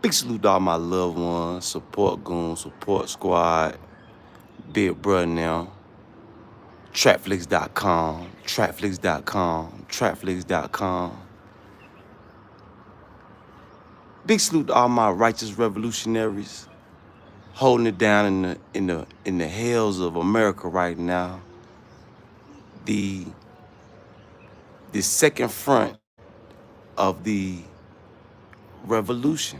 Big salute to all my loved ones, support goons, support squad, big brother now, Trapflix.com, Trapflix.com, Trapflix.com. Big salute to all my righteous revolutionaries holding it down in the hells of America right now. The second front of the revolution.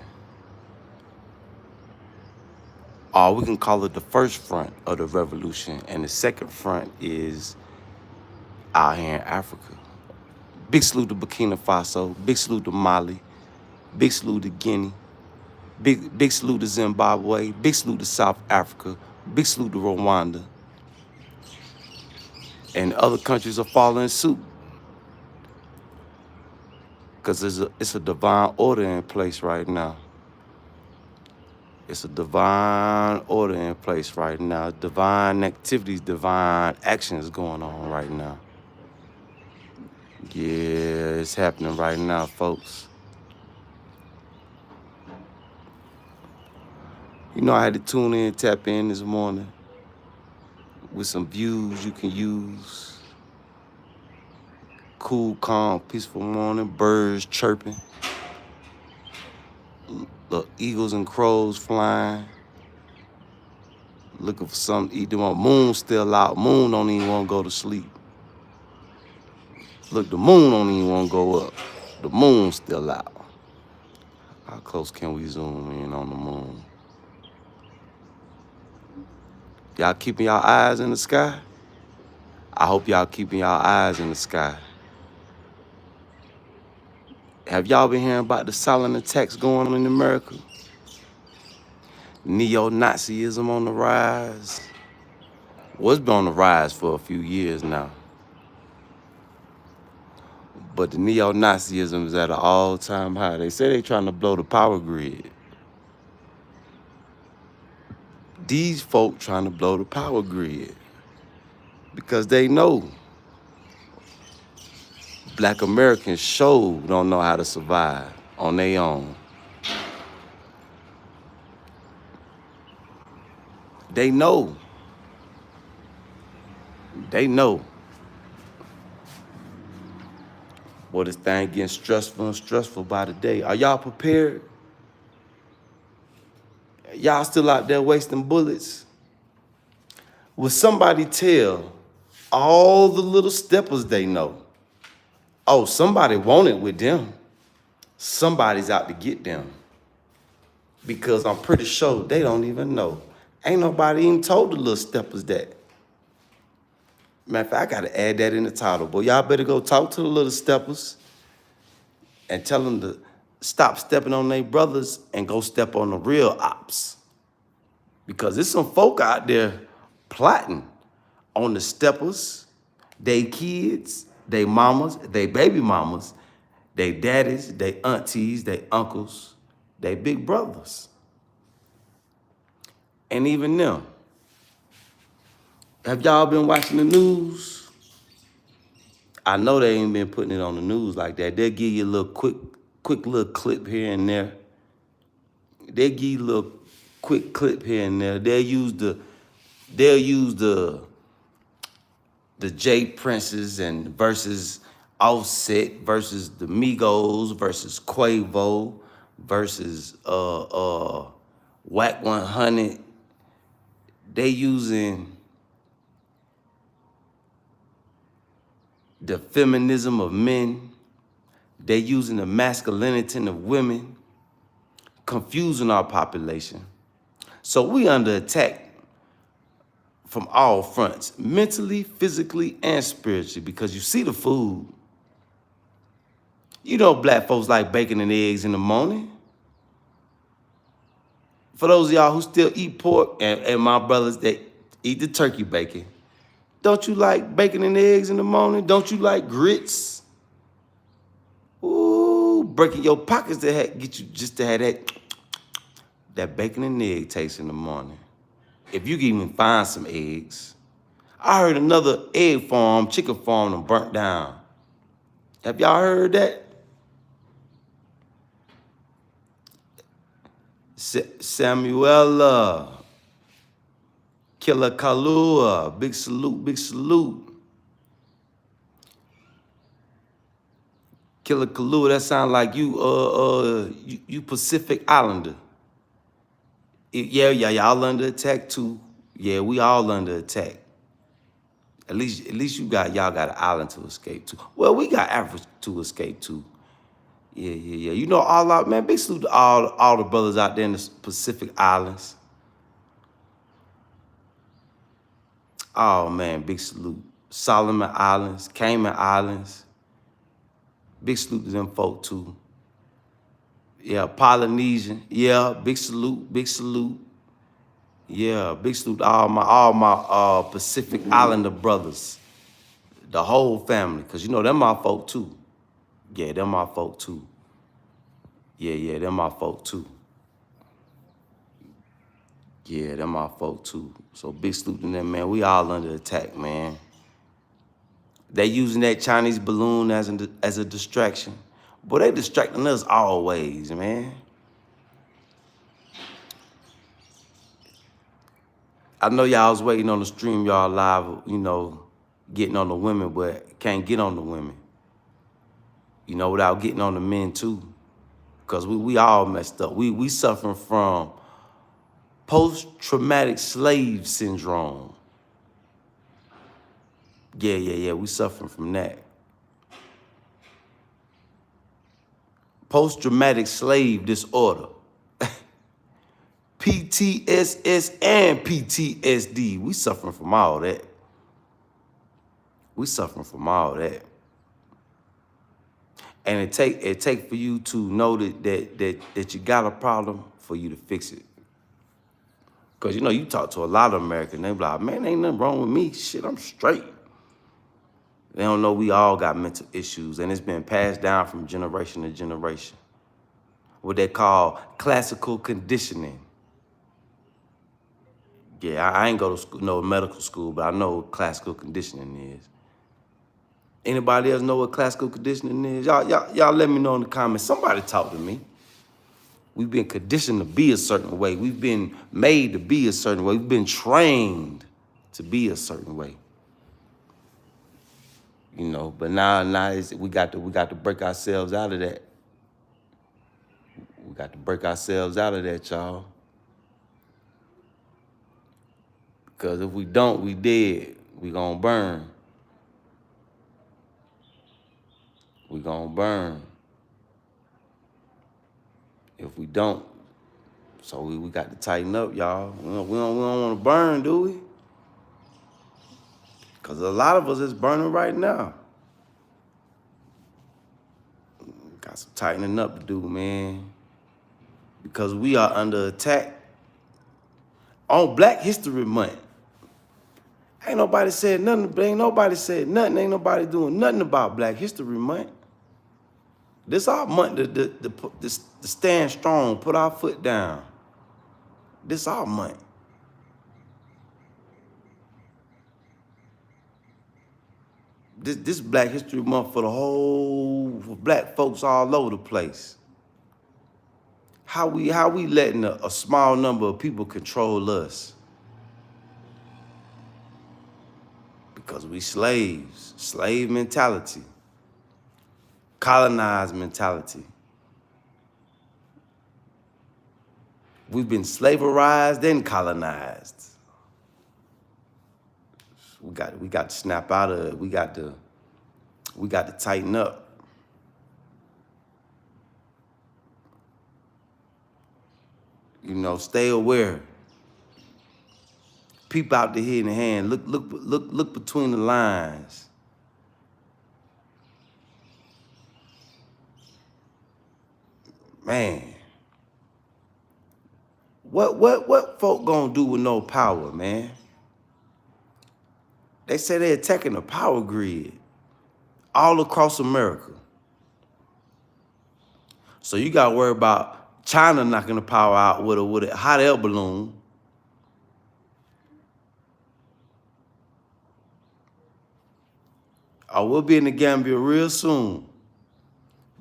Or we can call it the first front of the revolution, and the second front is out here in Africa. Big salute to Burkina Faso, big salute to Mali, big salute to Guinea, big salute to Zimbabwe, big salute to South Africa, big salute to Rwanda. And other countries are following suit. Because it's a divine order in place right now. It's a divine order in place right now. Divine activities, divine actions going on right now. Yeah, it's happening right now, folks. You know, I had to tune in, tap in this morning with some views you can use. Cool, calm, peaceful morning, birds chirping, the eagles and crows flying, looking for something to eat. The moon still out. Moon don't even want to go to sleep. Look, the moon don't even want to go up. The moon's still out. How close can we zoom in on the moon? Y'all keeping y'all eyes in the sky? I hope y'all keeping y'all eyes in the sky. Have y'all been hearing about the silent attacks going on in America? Neo-Nazism on the rise. Well, it's been on the rise for a few years now. But the neo-Nazism is at an all-time high. They say they're trying to blow the power grid. These folk trying to blow the power grid because they know Black Americans sure don't know how to survive on their own. They know. They know. Boy, this thing getting stressful and stressful by the day. Are y'all prepared? Y'all still out there wasting bullets? Will somebody tell all the little steppers they know, oh, somebody want it with them. Somebody's out to get them. Because I'm pretty sure they don't even know. Ain't nobody even told the little steppers that. Matter of fact, I gotta add that in the title. Boy, y'all better go talk to the little steppers and tell them to stop stepping on their brothers and go step on the real ops. Because there's some folk out there plotting on the steppers, they kids, they mamas, they baby mamas, they daddies, they aunties, they uncles, they big brothers. And even them. Have y'all been watching the news? I know they ain't been putting it on the news like that. They'll give you a little quick little clip here and there. They'll give you a little quick clip here and there. They'll use the J Princes and versus Offset versus the Migos versus Quavo versus Whack 100. They using the feminism of men. They using the masculinity of women, confusing our population. So we under attack from all fronts, mentally, physically, and spiritually, because you see the food. You know black folks like bacon and eggs in the morning. For those of y'all who still eat pork, and my brothers that eat the turkey bacon, don't you like bacon and eggs in the morning? Don't you like grits? Ooh, breaking your pockets to get you just to have that bacon and egg taste in the morning. If you can even find some eggs. I heard another egg farm, chicken farm, them burnt down. Have y'all heard that? Samuela, Killer Kalua, big salute, big salute. Killer Kalua, that sound like you Pacific Islander. Yeah, y'all under attack too. Yeah, we all under attack. At least y'all got an island to escape to. Well, we got Africa to escape to. Yeah. You know, all out, man, big salute to all the brothers out there in the Pacific Islands. Oh man, big salute. Solomon Islands, Cayman Islands. Big salute to them folk too. Yeah, Polynesian. Yeah, big salute, big salute. Yeah, big salute to all my Pacific Islander brothers. The whole family, cause you know them my folk too. Yeah, them my folk too. Yeah, them my folk too. Yeah, them my folk too. So big salute to them, man. We all under attack, man. They using that Chinese balloon as a distraction. Boy, they distracting us always, man. I know y'all was waiting on the stream, y'all live, you know, getting on the women, but can't get on the women. You know, without getting on the men too. Because we all messed up. We suffering from post-traumatic slave syndrome. Yeah, we suffering from that. Post-traumatic slave disorder. PTSS and PTSD. We suffering from all that. We suffering from all that. And it take for you to know that you got a problem for you to fix it. Because, you know, you talk to a lot of Americans, they be like, man, ain't nothing wrong with me. Shit, I'm straight. They don't know we all got mental issues, and it's been passed down from generation to generation. What they call classical conditioning. Yeah, I ain't go to school, no medical school, but I know what classical conditioning is. Anybody else know what classical conditioning is? Y'all let me know in the comments. Somebody talk to me. We've been conditioned to be a certain way. We've been made to be a certain way. We've been trained to be a certain way. You know, but now we got to break ourselves out of that. We got to break ourselves out of that, y'all. Because if we don't, we dead. We gonna burn. We gonna burn. If we don't, so we got to tighten up, y'all. We don't want to burn, do we? Because a lot of us is burning right now. Got some tightening up to do, man. Because we are under attack on Black History Month. Ain't nobody said nothing. Ain't nobody said nothing. Ain't nobody doing nothing about Black History Month. This our month to stand strong, put our foot down. This our month. This Black History Month for for black folks all over the place. How we letting a small number of people control us? Because we slaves, slave mentality, colonized mentality. We've been slaverized and colonized. We got to snap out of it. We got to tighten up. You know, stay aware. Peep out the hidden hand. Look between the lines. Man. What folk gonna do with no power, man? They say they're attacking the power grid all across America. So you gotta worry about China knocking the power out with a hot air balloon. Oh, we'll be in the Gambia real soon.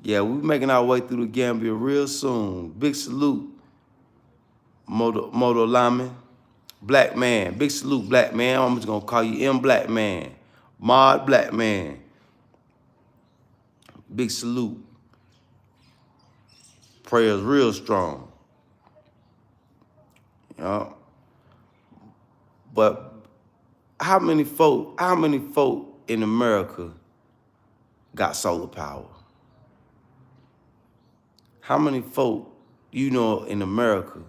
Yeah, we're making our way through the Gambia real soon. Big salute Moto Lyman, Black Man. Big salute, Black Man. I'm just gonna call you M Black Man. Mod Black Man. Big salute. Prayers real strong. You know? But how many folk in America got solar power? How many folk you know in America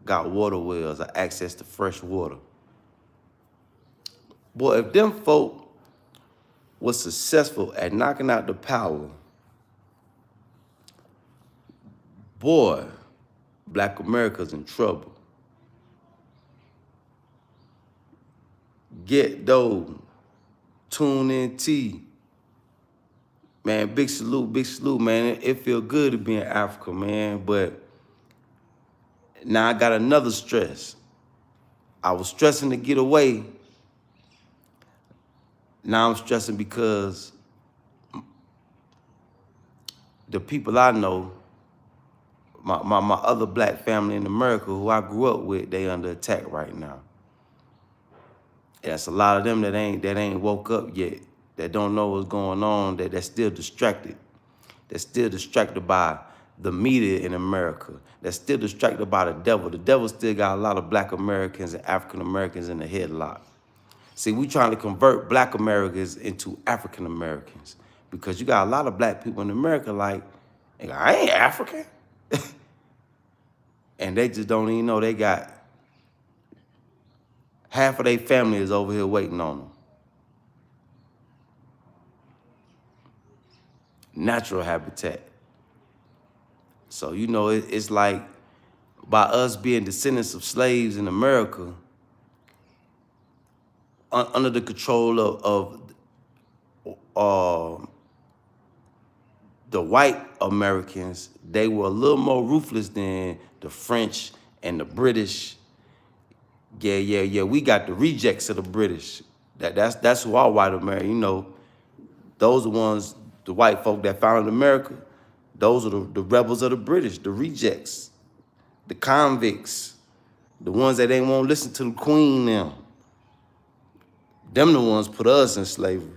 got water wells or access to fresh water? Boy, if them folk was successful at knocking out the power, boy, Black America's in trouble. Get those, tune in T. Man, big salute, man. It feel good to be in Africa, man, but now I got another stress. I was stressing to get away. Now I'm stressing because the people I know, my other Black family in America who I grew up with, they under attack right now. That's a lot of them that ain't woke up yet, that don't know what's going on, that's still distracted. That's still distracted by the media in America. That's still distracted by the devil. The devil still got a lot of Black Americans and African Americans in the headlock. See, we trying to convert Black Americans into African Americans because you got a lot of Black people in America like, I ain't African. And they just don't even know they got half of their family is over here waiting on them. Natural habitat. So, you know, it's like by us being descendants of slaves in America, under the control of the white Americans, they were a little more ruthless than the French and the British. Yeah. We got the rejects of the British. That's who our white America, you know, those are the ones, the white folk that founded America. Those are the rebels of the British, the rejects, the convicts, the ones that ain't won't listen to the queen now. Them the ones put us in slavery.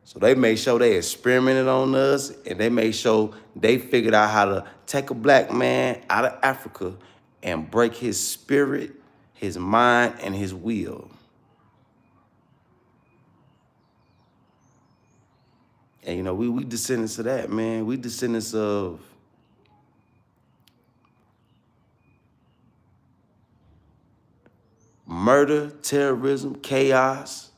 So they made sure they experimented on us, and they made sure they figured out how to take a Black man out of Africa and break his spirit, his mind, and his will. And, you know, we descendants of that, man. We descendants of murder, terrorism, chaos,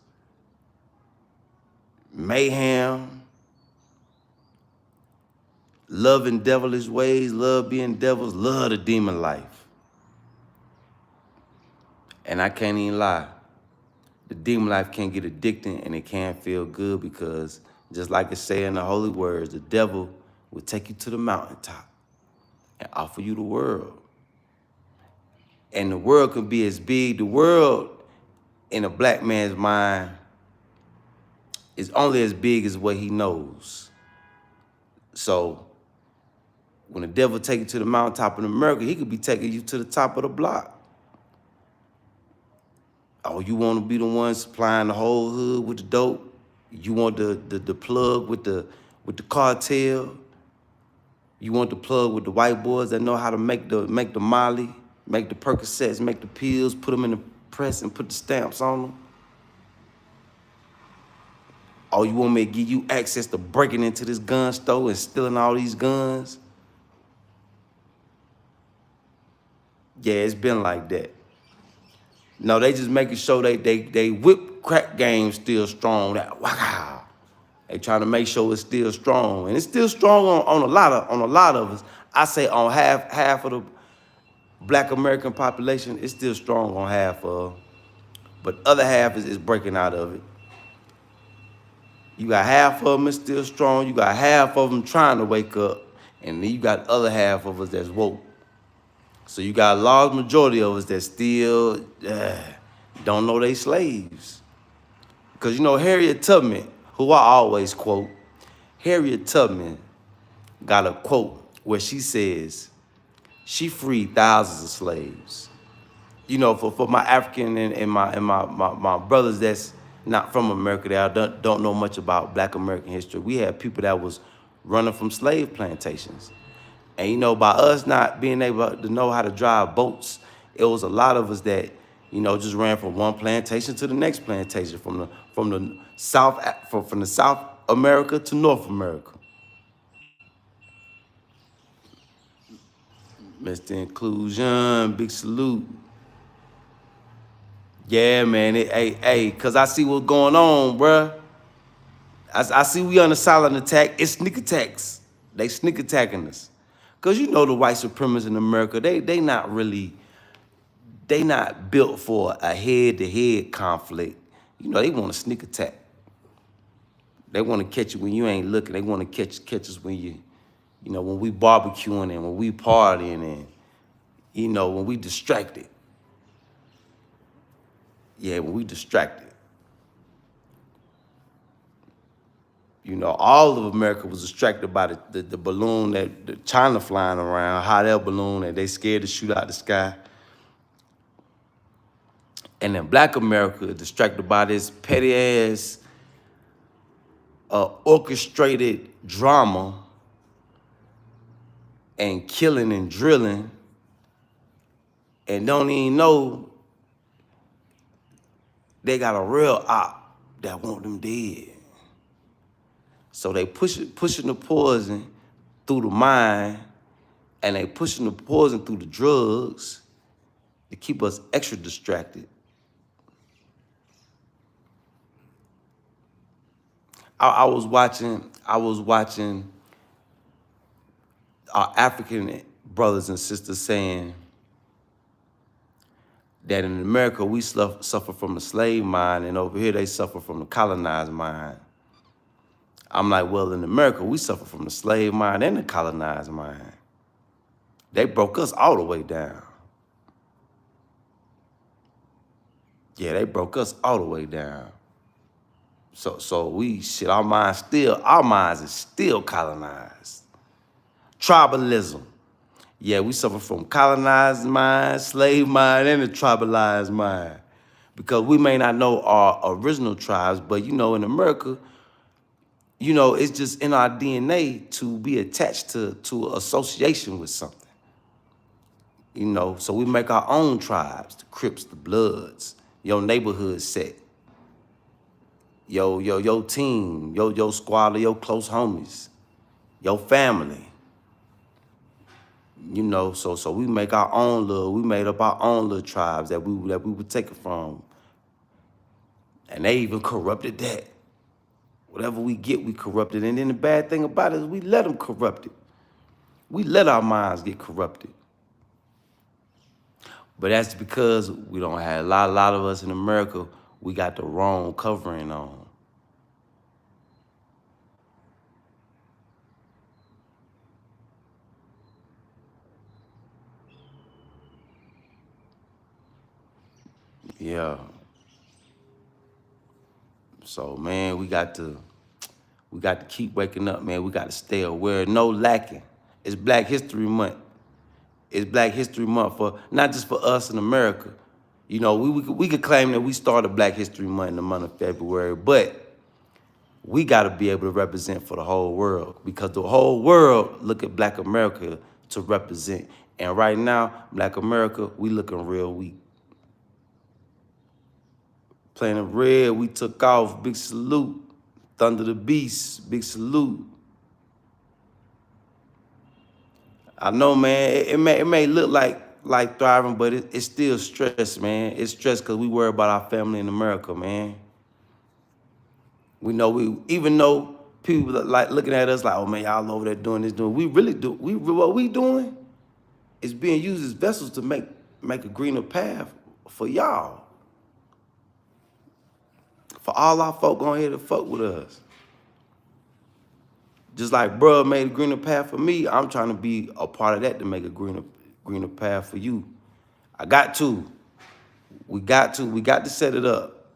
mayhem, loving devilish ways, love being devils, love the demon life. And I can't even lie. The demon life can get addicting and it can't feel good because just like it say in the holy words, the devil will take you to the mountaintop and offer you the world. And the world can be as big. The world in a Black man's mind is only as big as what he knows. So when the devil take you to the mountaintop in America, he could be taking you to the top of the block. Oh, you want to be the one supplying the whole hood with the dope? You want the plug with the cartel? You want the plug with the white boys that know how to make the Molly, make the Percocets, make the pills, put them in the press and put the stamps on them? Oh, you want me to give you access to breaking into this gun store and stealing all these guns? Yeah, it's been like that. No, they just making sure they whip crack game still strong. That wow. They trying to make sure it's still strong. And it's still strong on a lot of us. I say on half of the Black American population, it's still strong on half of. But other half is breaking out of it. You got half of them is still strong. You got half of them trying to wake up. And then you got other half of us that's woke. So you got a large majority of us that still don't know they slaves. Because, you know, Harriet Tubman, who I always quote, Harriet Tubman got a quote where she says, She freed thousands of slaves. You know, for my African and my brothers that's not from America, that don't know much about Black American history. We had people that was running from slave plantations. And you know, by us not being able to know how to drive boats, it was a lot of us that, you know, just ran from one plantation to the next plantation, from the from the South America to North America. Mr. Inclusion, big salute. Yeah, man. Hey, cause I see what's going on, bruh. I see we on a silent attack. It's sneak attacks. They sneak attacking us. Cause you know the white supremacists in America, they not built for a head-to-head conflict. You know, they want to sneak attack. They want to catch you when you ain't looking. They want to catch us when you know, when we barbecuing and when we partying and, you know, when we distracted. Yeah, when we distracted. You know, all of America was distracted by the balloon that the China flying around, hot air balloon that they scared to shoot out the sky. And then Black America distracted by this petty ass orchestrated drama and killing and drilling and don't even know they got a real op that want them dead. So they pushing the poison through the mind, and they pushing the poison through the drugs to keep us extra distracted. I was watching our African brothers and sisters saying that in America we suffer from the slave mind, and over here they suffer from the colonized mind. I'm like, well, in America we suffer from the slave mind and the colonized mind. They broke us all the way down. Yeah, they broke us all the way down. So we shit, our minds is still colonized. Tribalism. Yeah, we suffer from colonized mind, slave mind, and the tribalized mind. Because we may not know our original tribes, but you know, in America, you know, it's just in our DNA to be attached to association with something. You know, so we make our own tribes, the Crips, the Bloods, your neighborhood set, your team, your squad, your close homies, your family. You know, so we make our own we made up our own little tribes that we would take it from. And they even corrupted that. Whatever we get, we corrupted. And then the bad thing about it is we let them corrupt it. We let our minds get corrupted. But that's because we don't have a lot of us in America, we got the wrong covering on. Yeah. So man, we got to keep waking up, man. We got to stay aware. No lacking. It's Black History Month. It's Black History Month for not just for us in America. You know, we could claim that we started Black History Month in the month of February, but we got to be able to represent for the whole world, because the whole world look at Black America to represent. And right now, Black America, we looking real weak. Planet Red, we took off. Big salute. Thunder the Beast, big salute. I know, man, it may look like thriving, but it's still stress, man. It's stress because we worry about our family in America, man. We know even though people like looking at us like, oh man, y'all over there doing this, we really do. What we doing is being used as vessels to make a greener path for y'all. For all our folk going here to fuck with us. Just like bruh made a greener path for me, I'm trying to be a part of that to make a greener path for you. I got to. We got to set it up.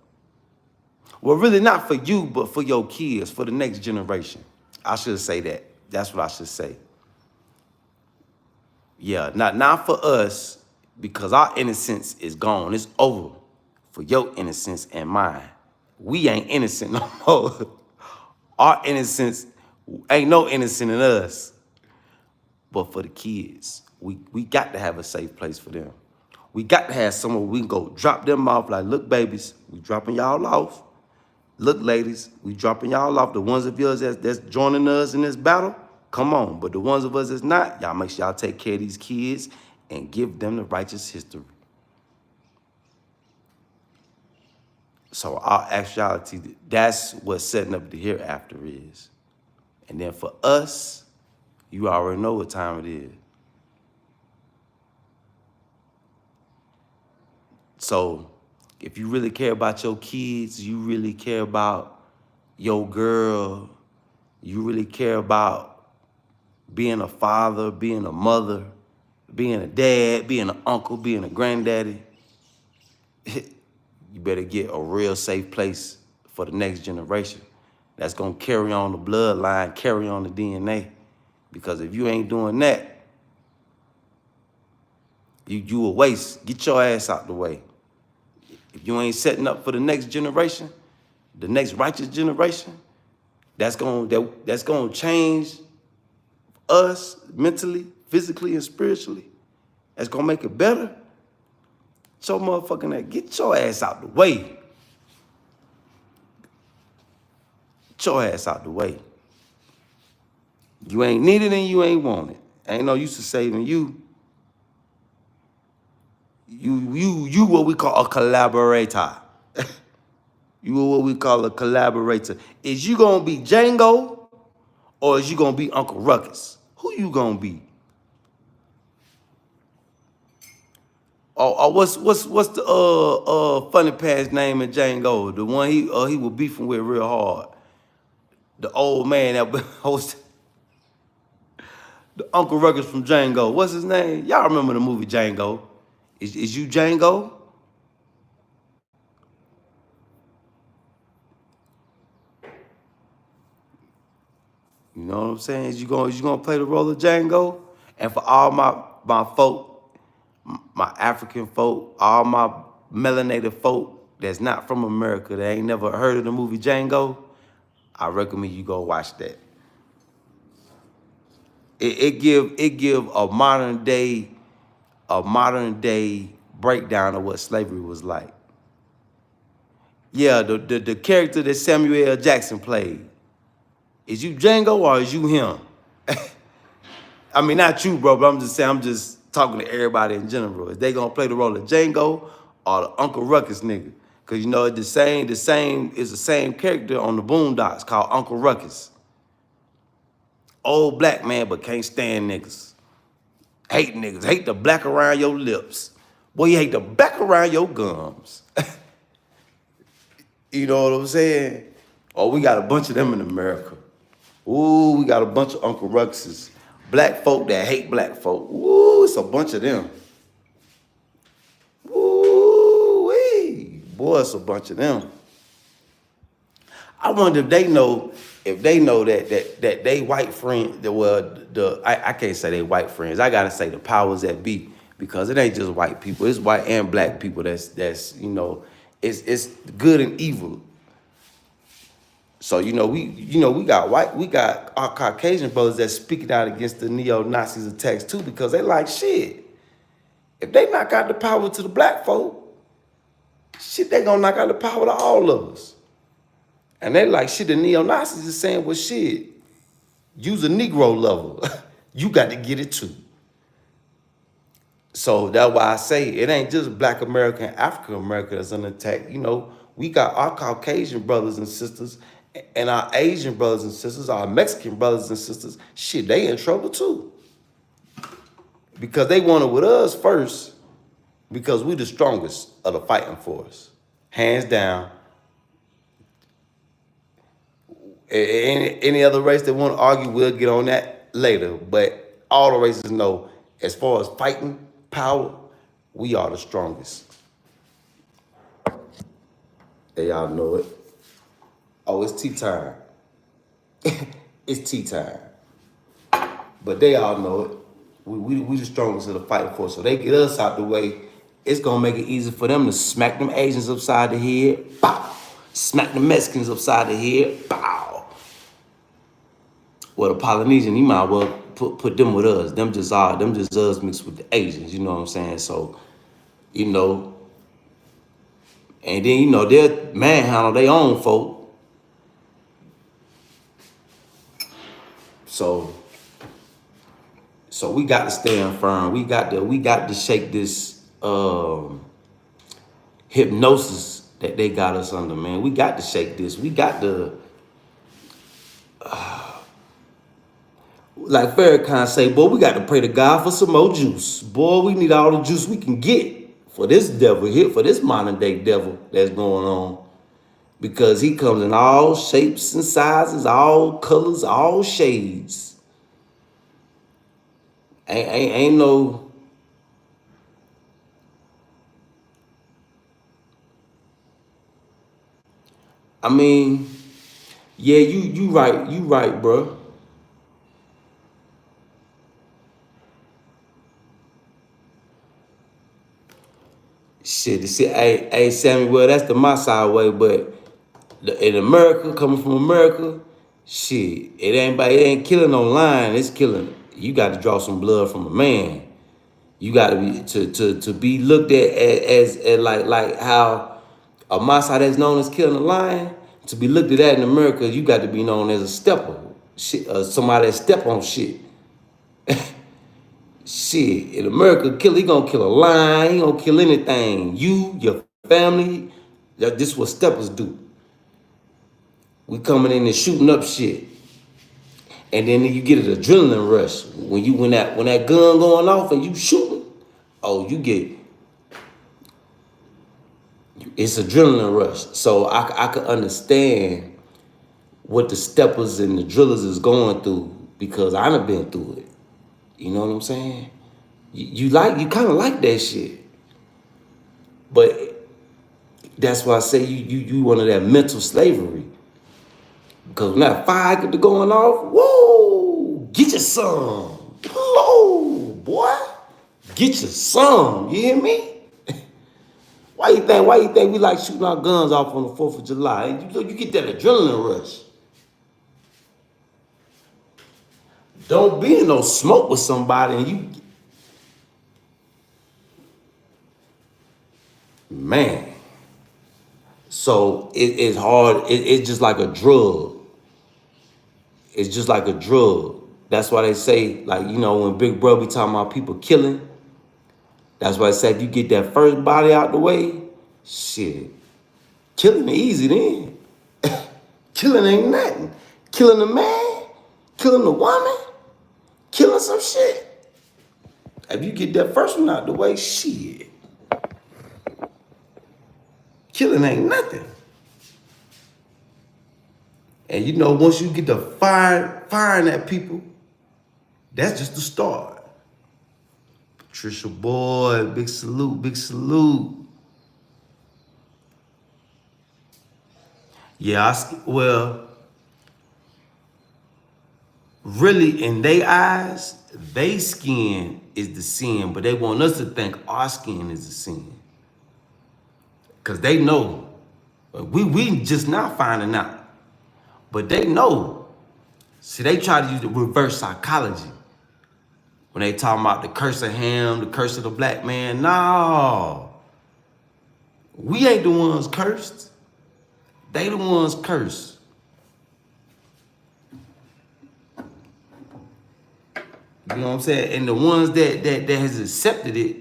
Well, really not for you, but for your kids, for the next generation. I should say that. That's what I should say. Yeah, not for us, because our innocence is gone. It's over for your innocence and mine. We ain't innocent no more. Our innocence ain't no innocent in us. But for the kids, we got to have a safe place for them. We got to have somewhere we can go drop them off like, look, babies, we dropping y'all off. Look, ladies, we dropping y'all off. The ones of yours that's joining us in this battle, come on. But the ones of us that's not, y'all make sure y'all take care of these kids and give them the righteous history. So our actuality, that's what setting up the hereafter is. And then for us, you already know what time it is. So if you really care about your kids, you really care about your girl, you really care about being a father, being a mother, being a dad, being an uncle, being a granddaddy, you better get a real safe place for the next generation that's gonna carry on the bloodline, carry on the DNA. Because if you ain't doing that, you a waste. Get your ass out the way. If you ain't setting up for the next generation, the next righteous generation, that's gonna change us mentally, physically, and spiritually. That's gonna make it better. So motherfucking that, get your ass out the way. Get your ass out the way. You ain't needed and you ain't want it. Ain't no use to saving you. You what we call a collaborator. You what we call a collaborator. Is you gonna be Django or is you gonna be Uncle Ruckus? Who you gonna be? Or what's the funny past name in Django? The one he was beefing with real hard. The old man that hosted the Uncle Ruckus from Django. What's his name? Y'all remember the movie Django? Is you Django? You know what I'm saying? Is you gonna play the role of Django? And for all my folk, my African folk, all my melanated folk that's not from America, that ain't never heard of the movie Django, I recommend you go watch that. It give a modern day breakdown of what slavery was like. Yeah, the character that Samuel L. Jackson played. Is you Django or is you him? I mean, not you, bro, but I'm just saying, I'm just talking to everybody in general. Is they gonna play the role of Django or the Uncle Ruckus nigga? Cause you know the same is the same character on the Boondocks called Uncle Ruckus. Old black man, but can't stand niggas. Hate niggas, hate the black around your lips. Boy, you hate the back around your gums. You know what I'm saying? Oh, we got a bunch of them in America. Ooh, we got a bunch of Uncle Ruckuses. Black folk that hate black folk. Ooh, it's a bunch of them. Ooh-wee. Boy, it's a bunch of them. I wonder if they know that they white friend, I can't say they white friends. I gotta say the powers that be, because it ain't just white people. It's white and black people that's you know, it's good and evil. So we got our Caucasian brothers that's speaking out against the neo-Nazis attacks too, because they like shit. If they knock out the power to the black folk, shit, they gonna knock out the power to all of us. And they like shit, the neo-Nazis is saying, well shit, use a Negro level. You got to get it too. So that's why I say it ain't just black America and African America that's under attack. We got our Caucasian brothers and sisters and our Asian brothers and sisters, our Mexican brothers and sisters. Shit, they in trouble too. Because they wanted with us first, because we the strongest of the fighting force. Hands down. Any other race that want to argue, we'll get on that later. But all the races know, as far as fighting power, we are the strongest. They all know it. Oh, it's tea time. It's tea time. But they all know it. We the strongest of the fighting force. So they get us out the way, it's gonna make it easy for them to smack them Asians upside the head, pow. Smack the Mexicans upside the head, pow. Well, the Polynesian, he might well put them with us. Them just us mixed with the Asians, you know what I'm saying? So, you know, and then, you know, they'll manhandle their own folk. So we got to stand firm. We got to shake this hypnosis that they got us under, man. We got to shake this. We got to, like Farrakhan say, boy, we got to pray to God for some more juice. Boy, we need all the juice we can get for this devil here, for this modern day devil that's going on. Because he comes in all shapes and sizes, all colors, all shades. Ain't no, I mean, yeah, you right, bro. Shit, hey, Sammy, well, that's the Maasai way, but in America, coming from America, shit, it ain't killing online, it's killing. You got to draw some blood from a man. You got to be to be looked at as like how a Maasai that's known as killing a lion. To be looked at that in America, you got to be known as a stepper, shit, somebody that step on shit. Shit, in America, he gonna kill a lion, he gonna kill anything. You, your family, this is what steppers do. We coming in and shooting up shit. And then you get an adrenaline rush. When that gun going off and you shooting, oh, it's adrenaline rush. So I could understand what the steppers and the drillers is going through because I done been through it. You know what I'm saying? You kind of like that shit. But that's why I say you one of that mental slavery. Because when that fire get to going off, whoa, get your some. Whoa, boy. Get your some. You hear me? Why you think we like shooting our guns off on the 4th of July? You get that adrenaline rush. Don't be in no smoke with somebody and you, man. So it's hard. It's just like a drug. It's just like a drug. That's why they say, like, you know, when Big Bro be talking about people killing, that's why I say if you get that first body out the way, shit, killing easy then. Killing ain't nothing. Killing a man, killing a woman, killing some shit. If you get that first one out the way, shit. Killing ain't nothing. And you know, once you get to firing at people, that's just the start. Patricia boy, big salute, big salute. Yeah, well, really in their eyes, they skin is the sin, but they want us to think our skin is the sin. Because they know. We just now finding out. But they know. See, they try to use the reverse psychology. When they talking about the curse of Ham, the curse of the black man. No. We ain't the ones cursed. They the ones cursed. You know what I'm saying? And the ones that has accepted it,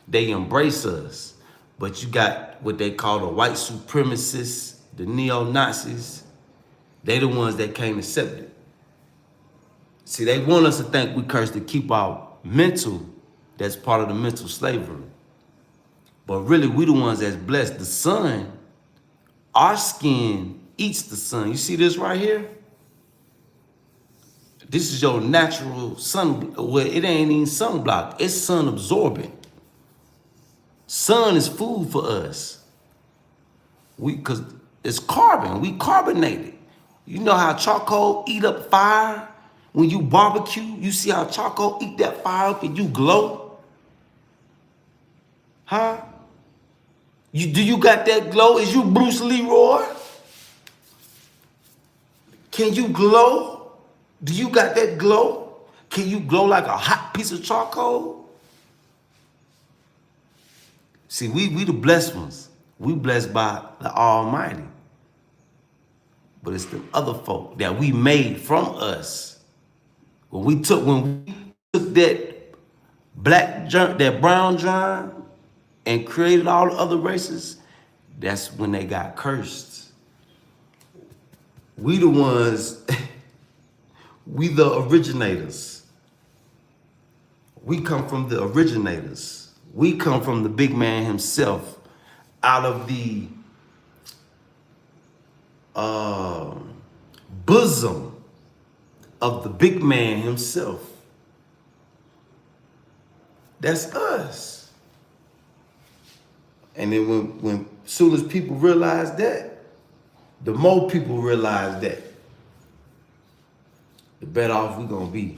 they embrace us. But you got what they call the white supremacists, the neo-Nazis. They the ones that can't accept it. See, they want us to think we cursed to keep our mental, that's part of the mental slavery. But really, we the ones that's blessed. The sun, our skin eats the sun. You see this right here? This is your natural sun. Well, it ain't even sunblock. It's sun absorbent. Sun is food for us. Cause it's carbon. We carbonated. You know how charcoal eat up fire? When you barbecue, you see how charcoal eat that fire up and you glow? Huh? Do you got that glow? Is you Bruce Leroy? Can you glow? Do you got that glow? Can you glow like a hot piece of charcoal? See, we the blessed ones. We blessed by the Almighty. But it's the other folk that we made from us. When we took that that brown germ and created all the other races, that's when they got cursed. We the ones, we the originators. We come from the originators. We come from the big man himself, out of the bosom of the big man himself. That's us. And then when soon as people realize that, the more people realize that, the better off we're gonna be.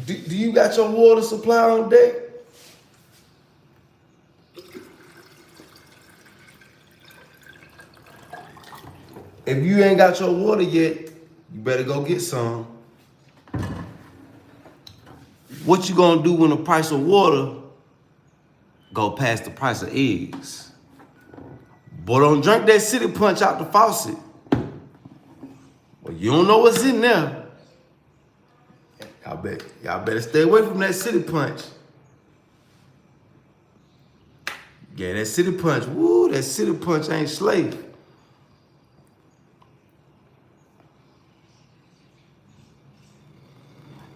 Do you got your water supply on deck? If you ain't got your water yet, you better go get some. What you gonna do when the price of water go past the price of eggs? Boy, don't drink that city punch out the faucet. Well, you don't know what's in there. Y'all better stay away from that city punch. Yeah, that city punch, woo, that city punch ain't slave.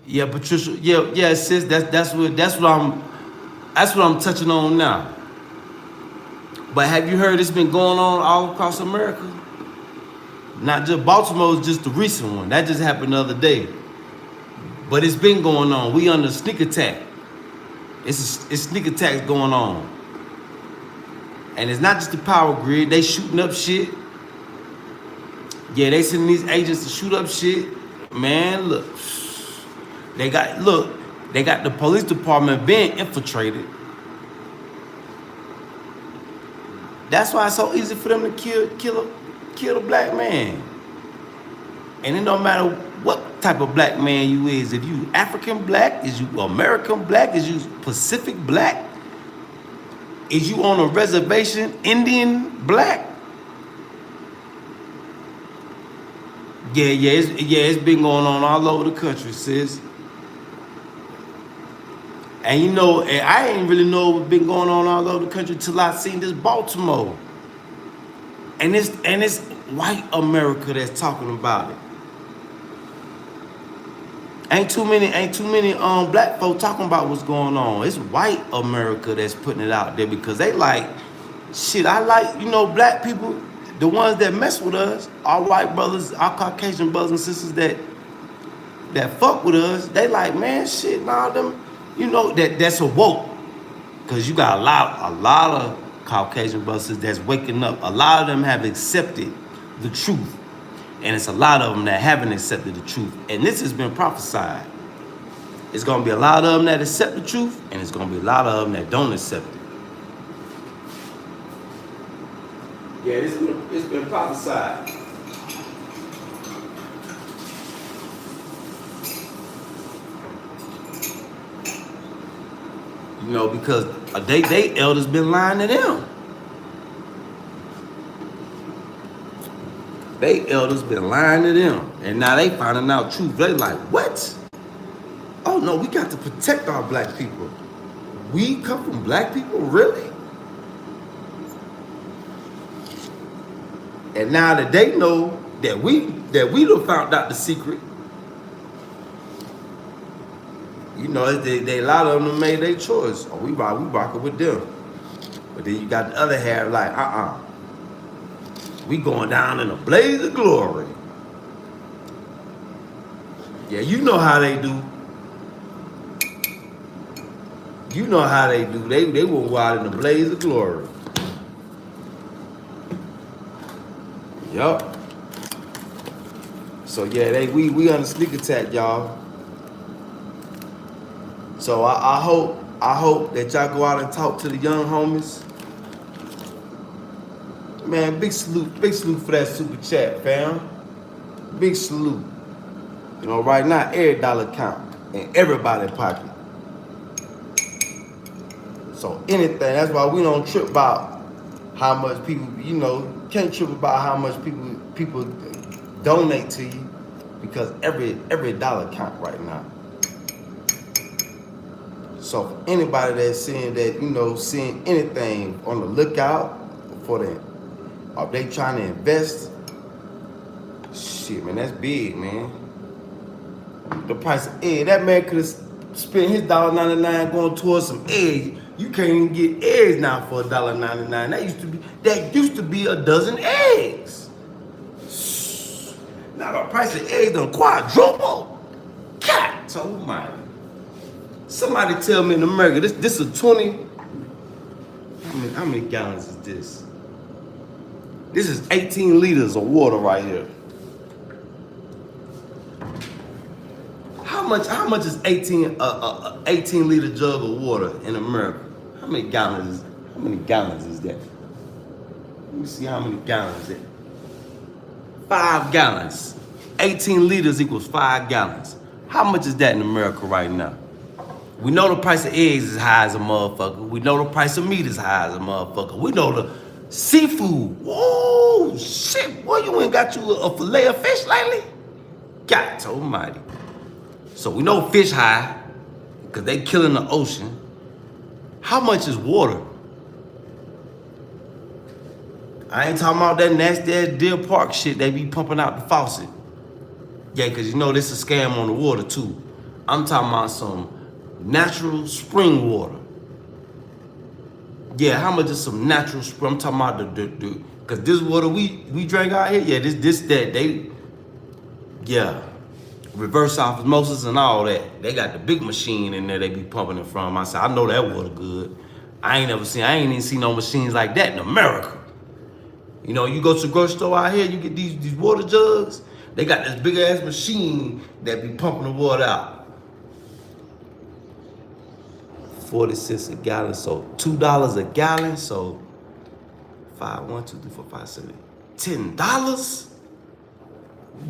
Yeah, Patricia. Yeah, sis. That's what I'm touching on now. But have you heard it's been going on all across America? Not just Baltimore is just the recent one. That just happened the other day. But it's been going on. We under sneak attack. It's sneak attacks going on. And it's not just the power grid. They shooting up shit. Yeah, they sending these agents to shoot up shit. Man, look. They got the police department being infiltrated. That's why it's so easy for them to kill a black man. And it don't matter what type of black man you is. If you African black, is you American black, is you Pacific black, is you on a reservation Indian black? It's been going on all over the country, sis. And you know, I ain't really know what's been going on all over the country till I seen this Baltimore. And it's white America that's talking about it. Ain't too many black folk talking about what's going on. It's white America that's putting it out there because they like, shit, I like, black people, the ones that mess with us, our white brothers, our Caucasian brothers and sisters that fuck with us, they like, man, shit, nah, them, that's a woke. Because you got a lot of Caucasian brothers that's waking up. A lot of them have accepted the truth. And it's a lot of them that haven't accepted the truth. And this has been prophesied. It's going to be a lot of them that accept the truth, and it's going to be a lot of them that don't accept it. Yeah, it's been prophesied. Because they elders been lying to them. They elders been lying to them. And now they finding out truth. They like, what? Oh no, we got to protect our black people. We come from black people, really? And now that they know that we done found out the secret, they a lot of them made their choice. Oh, we rocking with them. But then you got the other half like, we going down in a blaze of glory. Yeah, you know how they do. You know how they do. They will go out in a blaze of glory. Yup. So yeah, we under sneak attack, y'all. So I hope that y'all go out and talk to the young homies. Man, big salute for that super chat, fam. Big salute. You know, right now, every dollar count in everybody's pocket. So anything, that's why we don't trip about how much people, you know, can't trip about how much people donate to you, because every dollar count right now. So for anybody that's seeing that, you know, seeing anything, on the lookout for them, or they trying to invest, shit, man, that's big, man. The price of egg, that man could have spent his $1.99 going towards some eggs. You can't even get eggs now for $1.99. That used to be a dozen eggs. Now the price of eggs done quadruple. God, so my. Somebody tell me in America, this is 20. How many gallons is this? This is 18 liters of water right here. How much is 18 liter jug of water in America? How many gallons is that? Let me see how many gallons is it. 5 gallons. 18 liters equals 5 gallons. How much is that in America right now? We know the price of eggs is high as a motherfucker. We know the price of meat is high as a motherfucker. We know the seafood. Whoa, shit, boy, you ain't got you a fillet of fish lately? God almighty. So we know fish high, because they killing the ocean. How much is water? I ain't talking about that nasty ass Deer Park shit they be pumping out the faucet. Yeah, because you know this is a scam on the water too. I'm talking about some natural spring water. Yeah, how much is some natural spring? I'm talking about the because this water we drink out here, yeah, yeah. Reverse osmosis and all that. They got the big machine in there they be pumping it from. I said, I know that water good. I ain't even seen no machines like that in America. You know, you go to the grocery store out here, you get these water jugs. They got this big ass machine that be pumping the water out. 40 cents a gallon, so $2 a gallon, so 5, 1, 2, 3, 4, 5, 7, $10.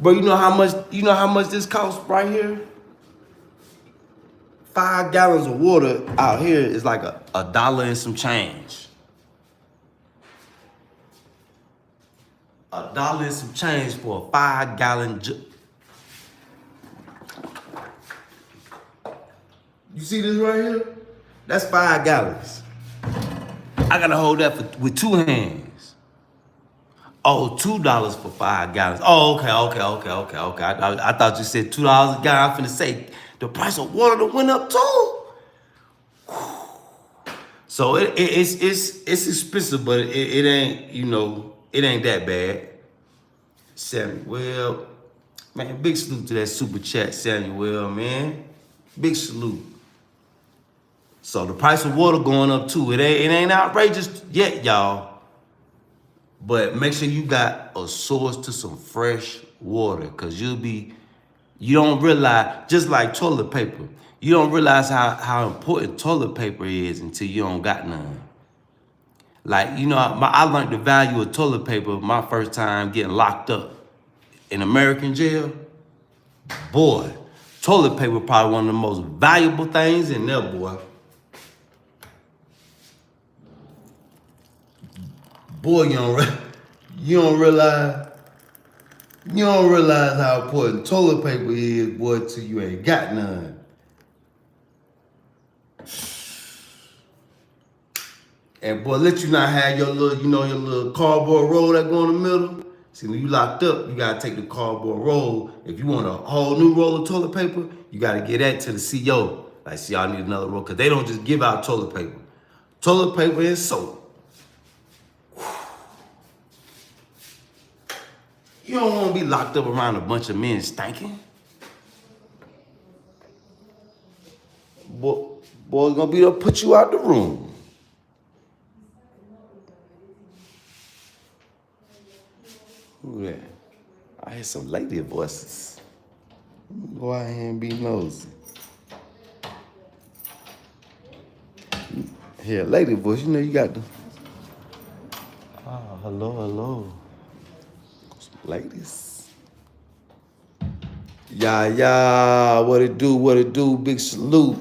Bro, you know how much this costs right here? 5 gallons of water out here is like a dollar and some change. $1 and some change for a 5-gallon jug. You see this right here? That's 5 gallons. I gotta hold that with 2 hands. Oh, $2 for 5 gallons. Oh, okay. I thought you said $2 a gallon. I'm finna say the price of water went up too. So it's expensive, but it ain't, you know, it ain't that bad. Samuel, man, big salute to that super chat, Samuel, man. Big salute. So the price of water going up too. It ain't outrageous yet, y'all. But make sure you got a source to some fresh water, because you don't realize, just like toilet paper, you don't realize how important toilet paper is until you don't got none. Like, you know, I learned the value of toilet paper my first time getting locked up in American jail. Boy, toilet paper probably one of the most valuable things in there, boy. Boy, you don't realize how important toilet paper is, boy, till you ain't got none. And boy, let you not have your little cardboard roll that go in the middle. See, when you locked up, you gotta take the cardboard roll. If you want a whole new roll of toilet paper, you gotta get that to the CO. Like, see, y'all need another roll, because they don't just give out toilet paper. Toilet paper and soap. You don't want to be locked up around a bunch of men stinking. Boy's gonna be there to put you out the room. Who that? I hear some lady voices. Go out here and be nosy. Hear a lady voice, you know you got the. Oh, hello. Some ladies. Yeah, what it do, big salute.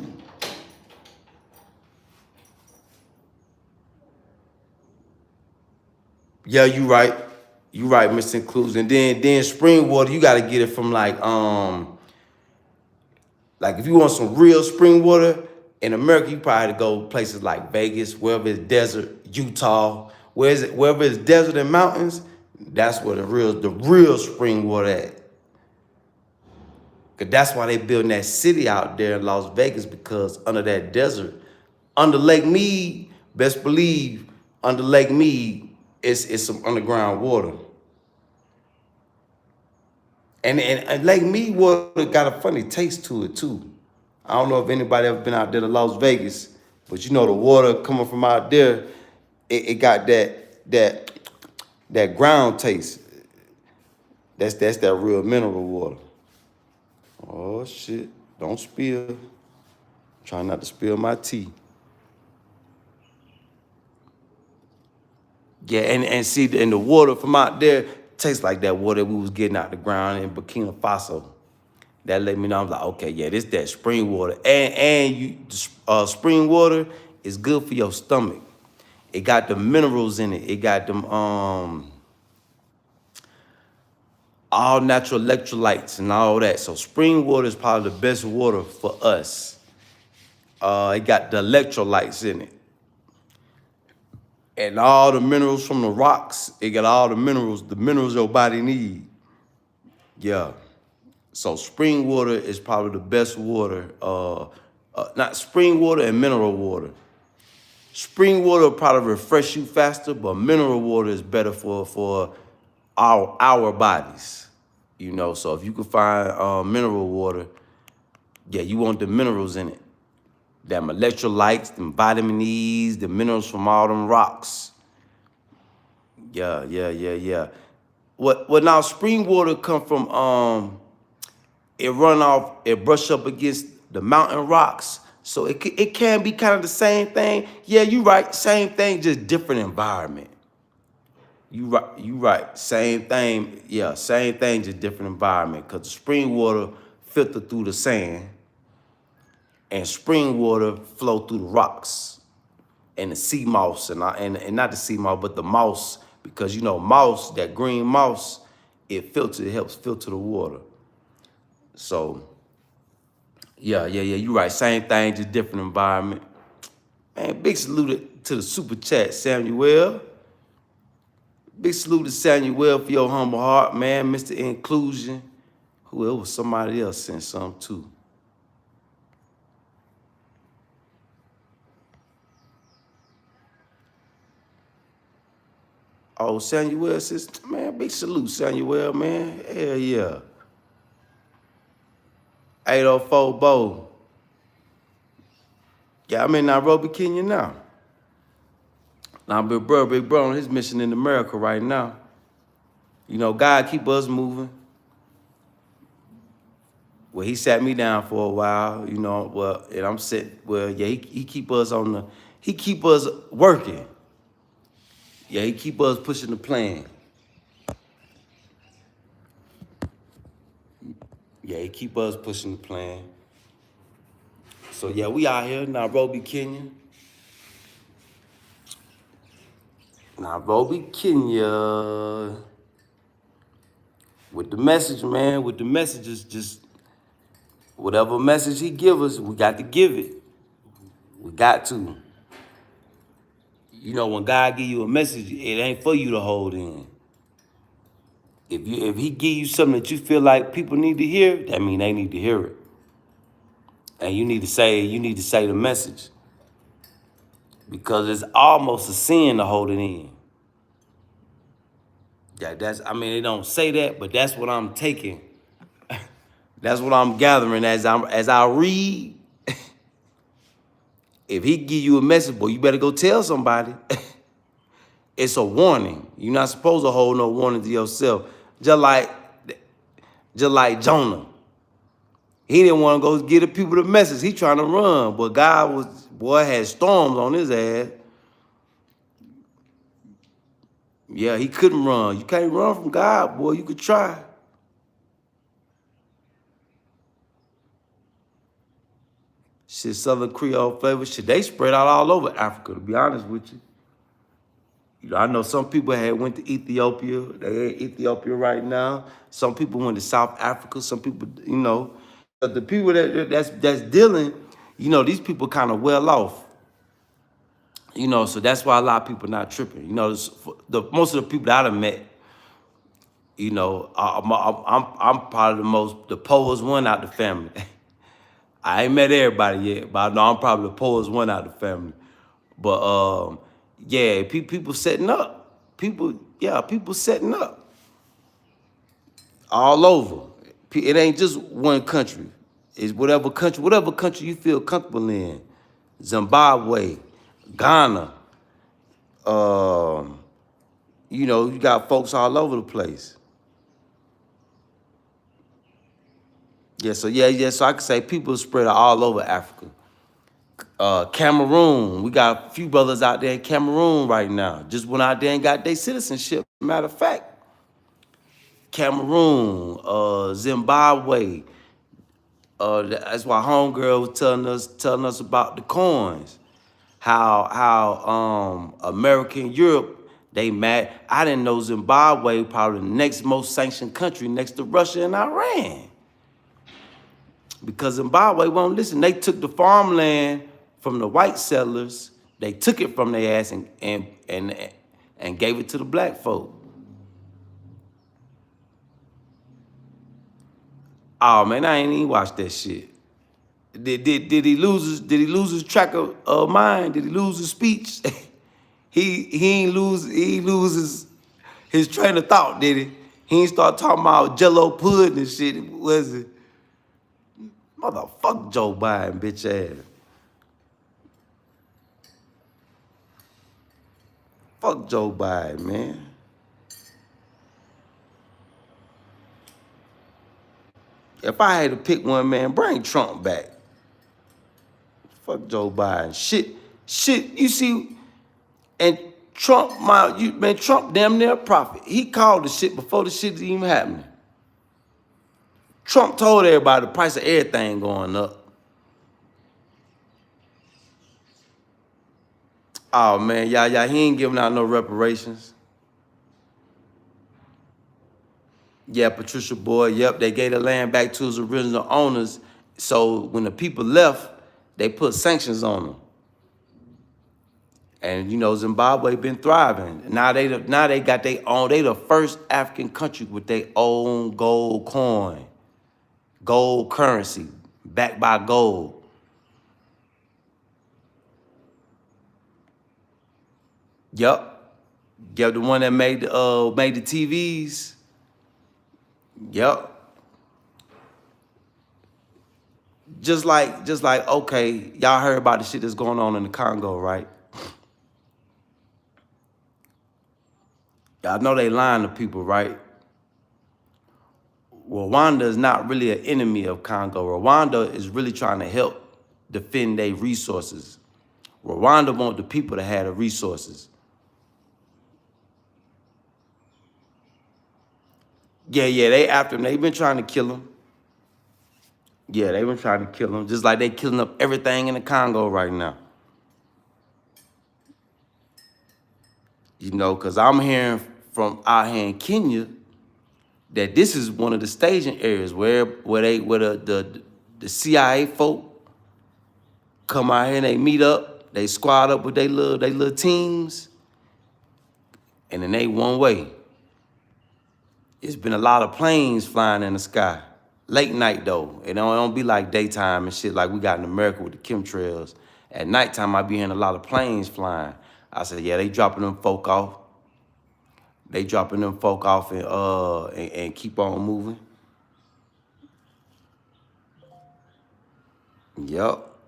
Yeah, you right, Mr. Inclusion. Then spring water, you gotta get it from like if you want some real spring water in America, you probably have to go places like Vegas, wherever it's desert, Utah, wherever it's desert and mountains, that's where the real spring water at. Cause that's why they building that city out there in Las Vegas, because under that desert, under Lake Mead, best believe, under Lake Mead, it's some underground water. And Lake Mead water got a funny taste to it too. I don't know if anybody ever been out there to Las Vegas, but you know the water coming from out there, it got that ground taste. That's that real mineral water. Oh shit! Don't spill. Try not to spill my tea. Yeah, and see, and the water from out there tastes like that water we was getting out the ground in Burkina Faso. That let me know. I'm like, okay, yeah, this that spring water, and spring water is good for your stomach. It got the minerals in it. It got them all natural electrolytes and all that. So spring water is probably the best water for us. It got the electrolytes in it. And all the minerals from the rocks. It got all the minerals your body need. Yeah. So spring water is probably the best water. Not spring water and mineral water. Spring water will probably refresh you faster, but mineral water is better for our bodies. You know, so if you can find mineral water, yeah, you want the minerals in it. Them electrolytes, them vitamin E's, the minerals from all them rocks. Yeah. What now spring water come from it run off, it brush up against the mountain rocks. So it can be kind of the same thing. Yeah, you right, same thing, just different environment. You right, same thing. Yeah, same thing, just different environment. Cause the spring water filter through the sand, and spring water flow through the rocks and the sea moss and not the sea moss, but the moss, because you know moss, that green moss, it helps filter the water. So yeah, you right. Same thing, just different environment. Man, big salute to the super chat, Samuel. Big salute to Samuel for your humble heart, man. Mr. Inclusion. Who else? Somebody else sent some too. Oh, Samuel says, man, big salute, Samuel, man. Hell yeah. 804 Bo. Yeah, I'm in Nairobi, Kenya now. Now, big bro on his mission in America right now. You know, God keep us moving. Well, he sat me down for a while, you know, and I'm sitting, yeah, he keep us he keep us working. Yeah, he keep us pushing the plan. Yeah, he keep us pushing the plan. So yeah, we out here, Nairobi, Kenya. Nairobi, Kenya. With the message, man, with the messages, just whatever message he give us, we got to give it. We got to. You know, when God give you a message, it ain't for you to hold in. If he give you something that you feel like people need to hear, that mean they need to hear it. And you need to say the message. Because it's almost a sin to hold it in. Yeah, they don't say that, but that's what I'm taking. That's what I'm gathering as I read. If he give you a message, boy, you better go tell somebody. It's a warning. You're not supposed to hold no warning to yourself. Just like just like Jonah. He didn't want to go get the people the message. He trying to run, but boy had storms on his ass. Yeah, he couldn't run. You can't run from God, boy. You could try. Shit, Southern Creole flavor, shit, they spread out all over Africa, to be honest with you. You know, I know some people had went to Ethiopia. They in Ethiopia right now. Some people went to South Africa. Some people, you know. But the people that's dealing, you know, these people kind of well off. You know, so that's why a lot of people not tripping. You know, the most of the people that I done met, you know, I'm probably the poorest one out the family. I ain't met everybody yet, but I know I'm probably the poorest one out the family. But yeah, people setting up. People setting up all over. It ain't just one country. It's whatever country you feel comfortable in. Zimbabwe, Ghana. You know, you got folks all over the place. Yeah, so I can say people spread all over Africa. Cameroon, we got a few brothers out there in Cameroon right now. Just went out there and got their citizenship. Matter of fact, Cameroon, Zimbabwe. That's why homegirl was telling us about the coins. How America and Europe, they mad. I didn't know Zimbabwe probably the next most sanctioned country next to Russia and Iran. Because Zimbabwe won't listen. They took the farmland from the white settlers. They took it from their ass and gave it to the black folk. Oh man, I ain't even watched that shit. Did he lose his track of mind? Did he lose his speech? he ain't lose his train of thought, did he? He ain't start talking about Jello pudding and shit. Was it? Motherfuck Joe Biden, bitch ass. Fuck Joe Biden, man. If I had to pick one, man, bring Trump back. Fuck Joe Biden. Shit, you see, and Trump, Trump damn near a prophet. He called the shit before the shit even happened. Trump told everybody the price of everything going up. Oh man, yeah, he ain't giving out no reparations. Yeah, Patricia Boyd, yep, they gave the land back to its original owners. So when the people left, they put sanctions on them. And you know, Zimbabwe been thriving. Now they got their own, they the first African country with their own gold coin, gold currency, backed by gold. Yep. Yep, the one that made the TVs. Yep. Just like, okay, y'all heard about the shit that's going on in the Congo, right? Y'all know they lying to people, right? Rwanda is not really an enemy of Congo. Rwanda is really trying to help defend their resources. Rwanda want the people to have the resources. Yeah, they after him. They been trying to kill him. Yeah, they been trying to kill him, just like they killing up everything in the Congo right now. You know, because I'm hearing from out here in Kenya that this is one of the staging areas where the CIA folk come out here and they meet up, they squad up with they little teams, and then they one way. It's been a lot of planes flying in the sky. Late night though. It don't be like daytime and shit like we got in America with the chemtrails. At nighttime, I be hearing a lot of planes flying. I said, yeah, they dropping them folk off. They dropping them folk off and keep on moving. Yup.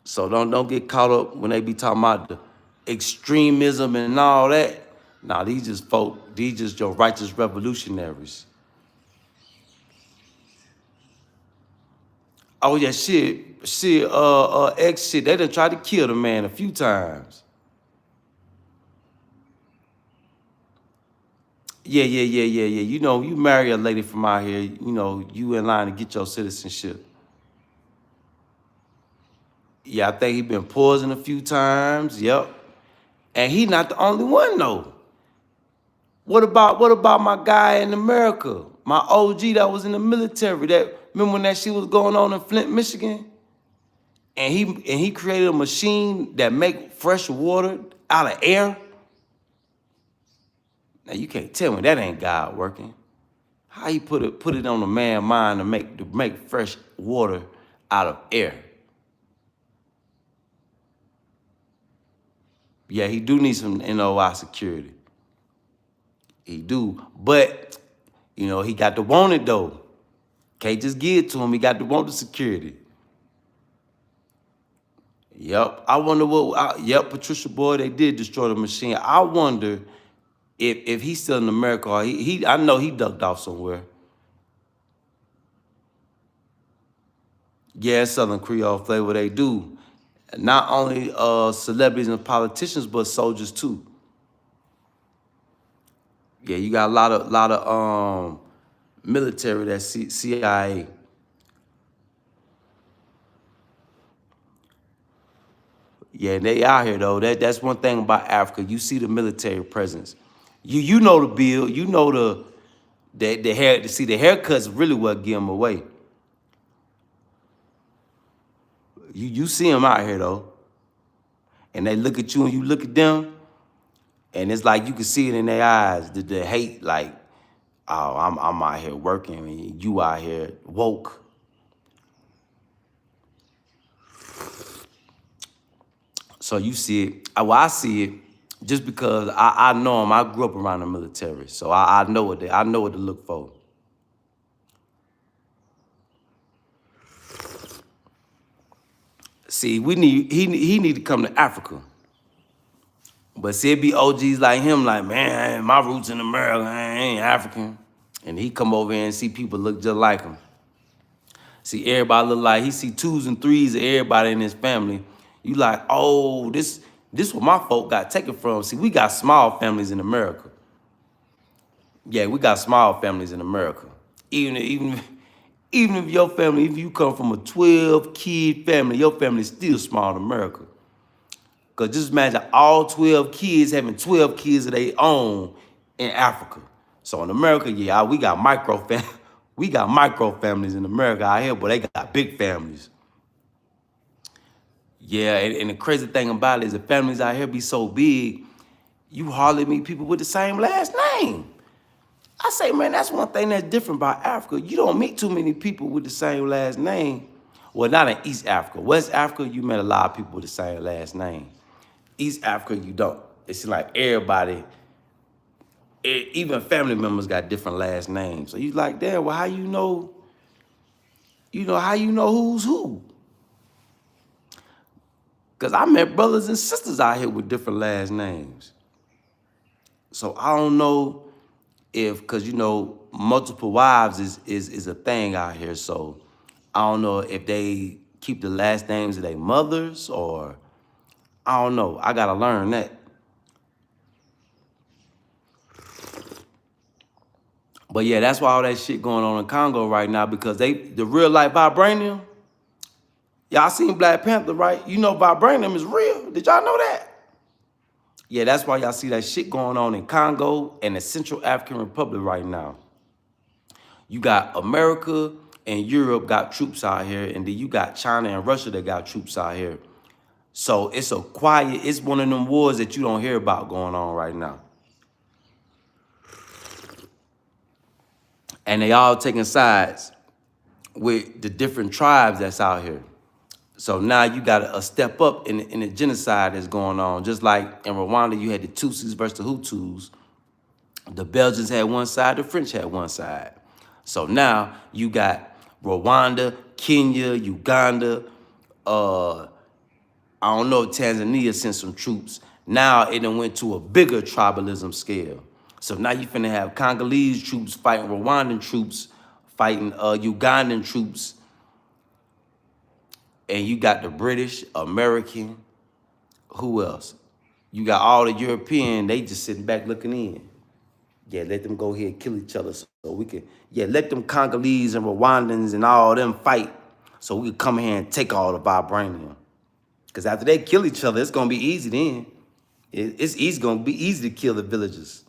So don't get caught up when they be talking about the extremism and all that. Nah, these just folk, these just your righteous revolutionaries. Oh yeah, ex shit. They done tried to kill the man a few times. Yeah. You know, you marry a lady from out here, you know, you in line to get your citizenship. Yeah, I think he been poisoned a few times. Yep. And he not the only one though. What about my guy in America? My OG that was in the military. That remember when that shit was going on in Flint, Michigan? And he created a machine that make fresh water out of air. Now you can't tell me that ain't God working. How you put it on a man's mind to make fresh water out of air? Yeah, he do need some NOI security. He do, but you know he got to want it though. Can't just give it to him. He got to want the security. Yep. I wonder yep, Patricia Boyd, they did destroy the machine. I wonder if he's still in America or I know he ducked off somewhere. Yeah, Southern Creole flavor they do. Not only celebrities and politicians, but soldiers too. Yeah, you got a lot of military that's CIA. Yeah, they out here though. That's one thing about Africa. You see the military presence. You know the bill. You know the hair. See the haircuts really what give them away. You see them out here though, and they look at you and you look at them, and it's like you can see it in their eyes. The hate, like, oh, I'm out here working, and you out here woke. So you see it. Well, I see it just because I know them. I grew up around the military, so I know I know what to look for. See, he need to come to Africa. But see, it be OGs like him, like, man, my roots in America, I ain't African. And he come over here and see people look just like him. See, everybody look like, he see twos and threes of everybody in his family. You like, oh, this where my folk got taken from. See, we got small families in America. Yeah, we got small families in America. Even if your family, if you come from a 12-kid family, your family is still small in America. Because just imagine all 12 kids having 12 kids of their own in Africa. So in America, yeah, we got we got micro families in America out here, but they got big families. Yeah, and the crazy thing about it is the families out here be so big, you hardly meet people with the same last name. I say, man, that's one thing that's different about Africa. You don't meet too many people with the same last name. Well, not in East Africa. West Africa, you met a lot of people with the same last name. East Africa, you don't. It's like everybody, even family members got different last names. So you like, damn, well, how you know who's who? Because I met brothers and sisters out here with different last names. So I don't know because multiple wives is a thing out here. So I don't know if they keep the last names of their mothers or I don't know. I gotta learn that. But yeah, that's why all that shit going on in Congo right now because the real life vibranium. Y'all seen Black Panther, right? You know vibranium is real. Did y'all know that? Yeah, that's why y'all see that shit going on in Congo and the Central African Republic right now. You got America and Europe got troops out here, and then you got China and Russia that got troops out here. So it's it's one of them wars that you don't hear about going on right now. And they all taking sides with the different tribes that's out here. So now you got a step up in the genocide that's going on. Just like in Rwanda, you had the Tutsis versus the Hutus. The Belgians had one side, the French had one side. So now you got Rwanda, Kenya, Uganda, I don't know if Tanzania sent some troops. Now it done went to a bigger tribalism scale. So now you finna have Congolese troops fighting Rwandan troops, fighting Ugandan troops, and you got the British, American, who else? You got all the European, they just sitting back looking in. Yeah, let them go ahead and kill each other so we can, yeah, let them Congolese and Rwandans and all them fight so we can come here and take all the vibranium. Because after they kill each other, it's going to be easy then. It's going to be easy to kill the villagers.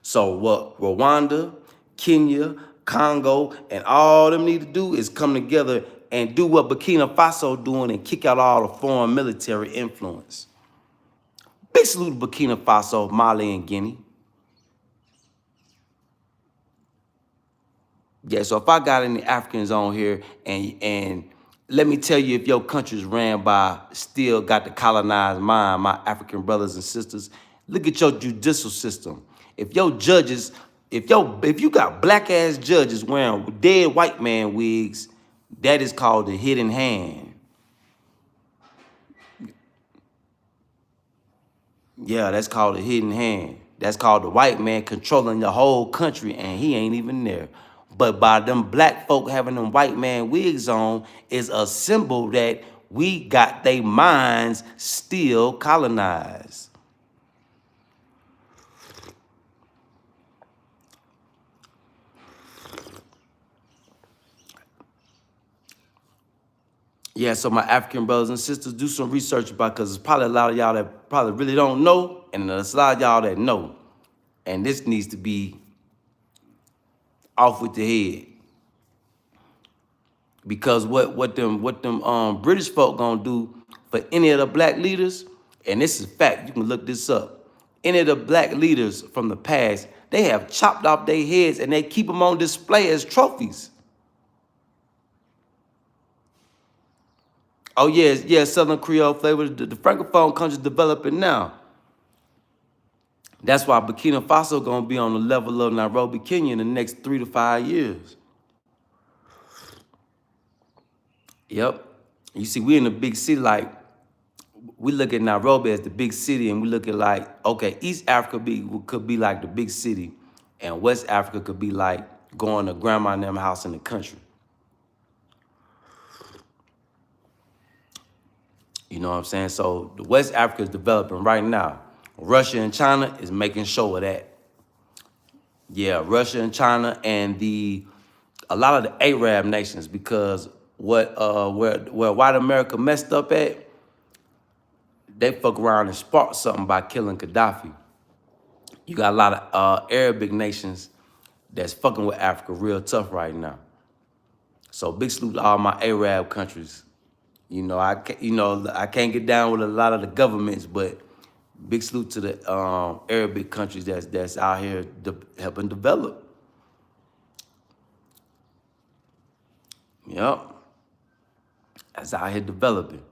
So what Rwanda, Kenya, Congo, and all them need to do is come together and do what Burkina Faso doing and kick out all the foreign military influence. Big salute to Burkina Faso, Mali, and Guinea. Yeah, so if I got any Africans on here and let me tell you, if your country's ran by, still got the colonized mind, my African brothers and sisters, look at your judicial system. If your judges, if you got black ass judges wearing dead white man wigs, that is called the hidden hand. Yeah, that's called the hidden hand. That's called the white man controlling the whole country and he ain't even there. But by them black folk having them white man wigs on is a symbol that we got their minds still colonized. Yeah, so my African brothers and sisters, do some research about, because there's probably a lot of y'all that probably really don't know, and there's a lot of y'all that know. And this needs to be off with the head. Because what them British folk gonna do for any of the black leaders, and this is fact, you can look this up. Any of the black leaders from the past, they have chopped off their heads and they keep them on display as trophies. Oh yeah, Southern Creole flavor. The Francophone countries developing now. That's why Burkina Faso gonna be on the level of Nairobi, Kenya in the next 3 to 5 years. Yep. You see, we in a big city, like, we look at Nairobi as the big city, and we look at like, okay, East Africa could be like the big city, and West Africa could be like going to grandma and them house in the country. You know what I'm saying? So the West Africa is developing right now. Russia and China is making sure of that. Yeah, Russia and China and a lot of the Arab nations, because where white America messed up at, they fuck around and spark something by killing Gaddafi. You got a lot of Arabic nations that's fucking with Africa real tough right now. So big salute to all my Arab countries. You know, I can't get down with a lot of the governments, but big salute to the Arabic countries that's out here helping develop. Yep, that's out here developing.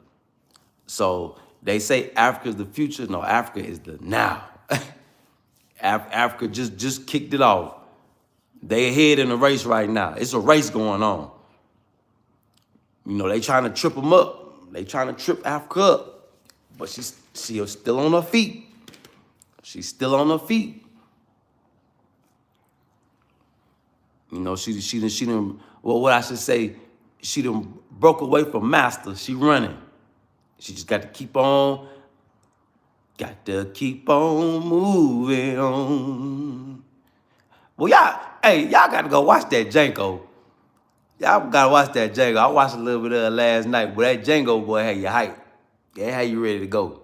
So they say Africa's the future. No, Africa is the now. Africa just kicked it off. They ahead in the race right now. It's a race going on. You know, they trying to trip them up. They trying to trip Africa up. But she's still on her feet. She's still on her feet. You know, she done, well, what I should say, she done broke away from master. She running. She just got to keep on moving on. Well, y'all got to go watch that Django. Y'all gotta watch that Django. I watched a little bit of it last night, but that Django boy had you hype. Yeah, had you ready to go.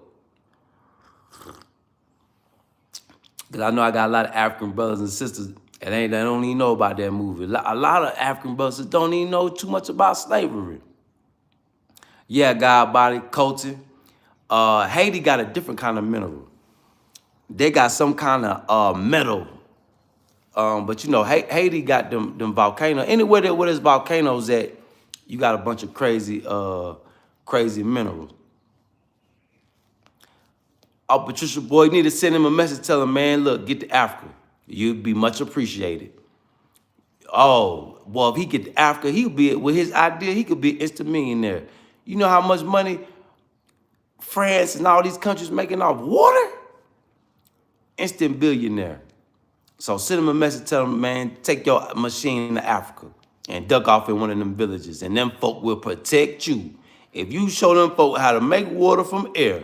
Because I know I got a lot of African brothers and sisters and they don't even know about that movie. A lot of African brothers don't even know too much about slavery. Yeah, God body, Colton. Haiti got a different kind of mineral. They got some kind of metal. But you know, Haiti got them volcanoes. Anywhere where there's volcanoes at, you got a bunch of crazy minerals. Oh, Patricia boy, you need to send him a message, tell him, man, look, get to Africa. You'd be much appreciated. Oh, well, if he get to Africa, he'll be, with his idea, he could be an instant millionaire. You know how much money France and all these countries making off water, instant billionaire. So send them a message, tell them, man, take your machine to Africa and duck off in one of them villages, and them folk will protect you. If you show them folk how to make water from air,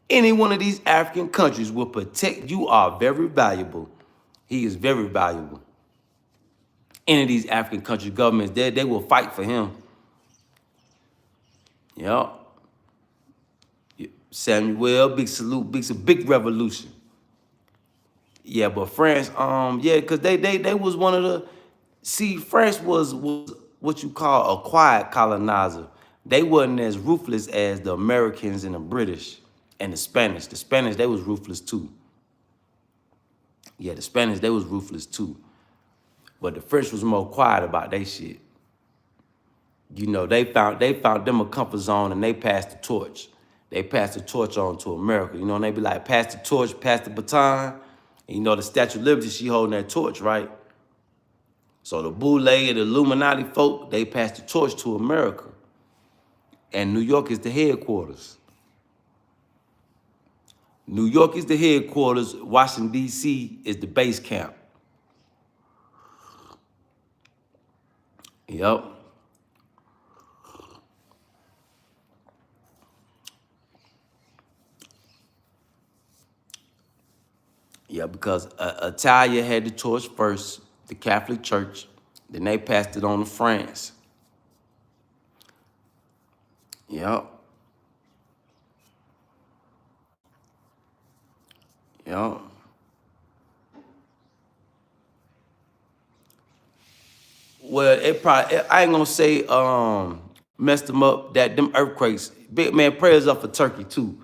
any one of these African countries will protect you. Are very valuable. He is very valuable. Any of these African country governments, they will fight for him. Yep. Samuel, big salute, big revolution. Yeah, but France, yeah, because they was one of the, see, France was what you call a quiet colonizer. They wasn't as ruthless as the Americans and the British and the Spanish. The Spanish, they was ruthless too. Yeah, the Spanish, they was ruthless too. But the French was more quiet about their shit. You know, they found them a comfort zone, and they passed the torch. They passed the torch on to America. You know, and they be like, pass the torch, pass the baton. And you know, the Statue of Liberty, she holding that torch, right? So the Boule and the Illuminati folk, they passed the torch to America. And New York is the headquarters. New York is the headquarters. Washington, D.C. is the base camp. Yep. Yeah, because Italia had the torch first, the Catholic Church. Then they passed it on to France. Yep. Yep. Well, it probably, I ain't gonna say messed them up, that them earthquakes. Big man, prayers up for Turkey too.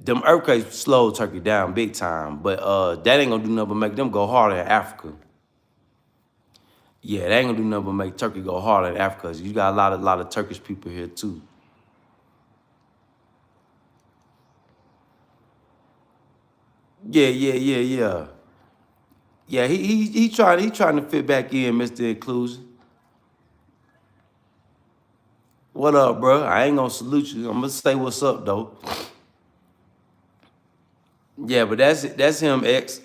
Them earthquakes slowed Turkey down big time, but that ain't gonna do nothing but make them go harder in Africa. Yeah, that ain't gonna do nothing but make Turkey go harder in Africa. You got a lot of Turkish people here too. Yeah. Yeah, he trying to fit back in, Mr. Inclusion. What up, bro? I ain't gonna salute you. I'm gonna say what's up though. Yeah, but that's him, X.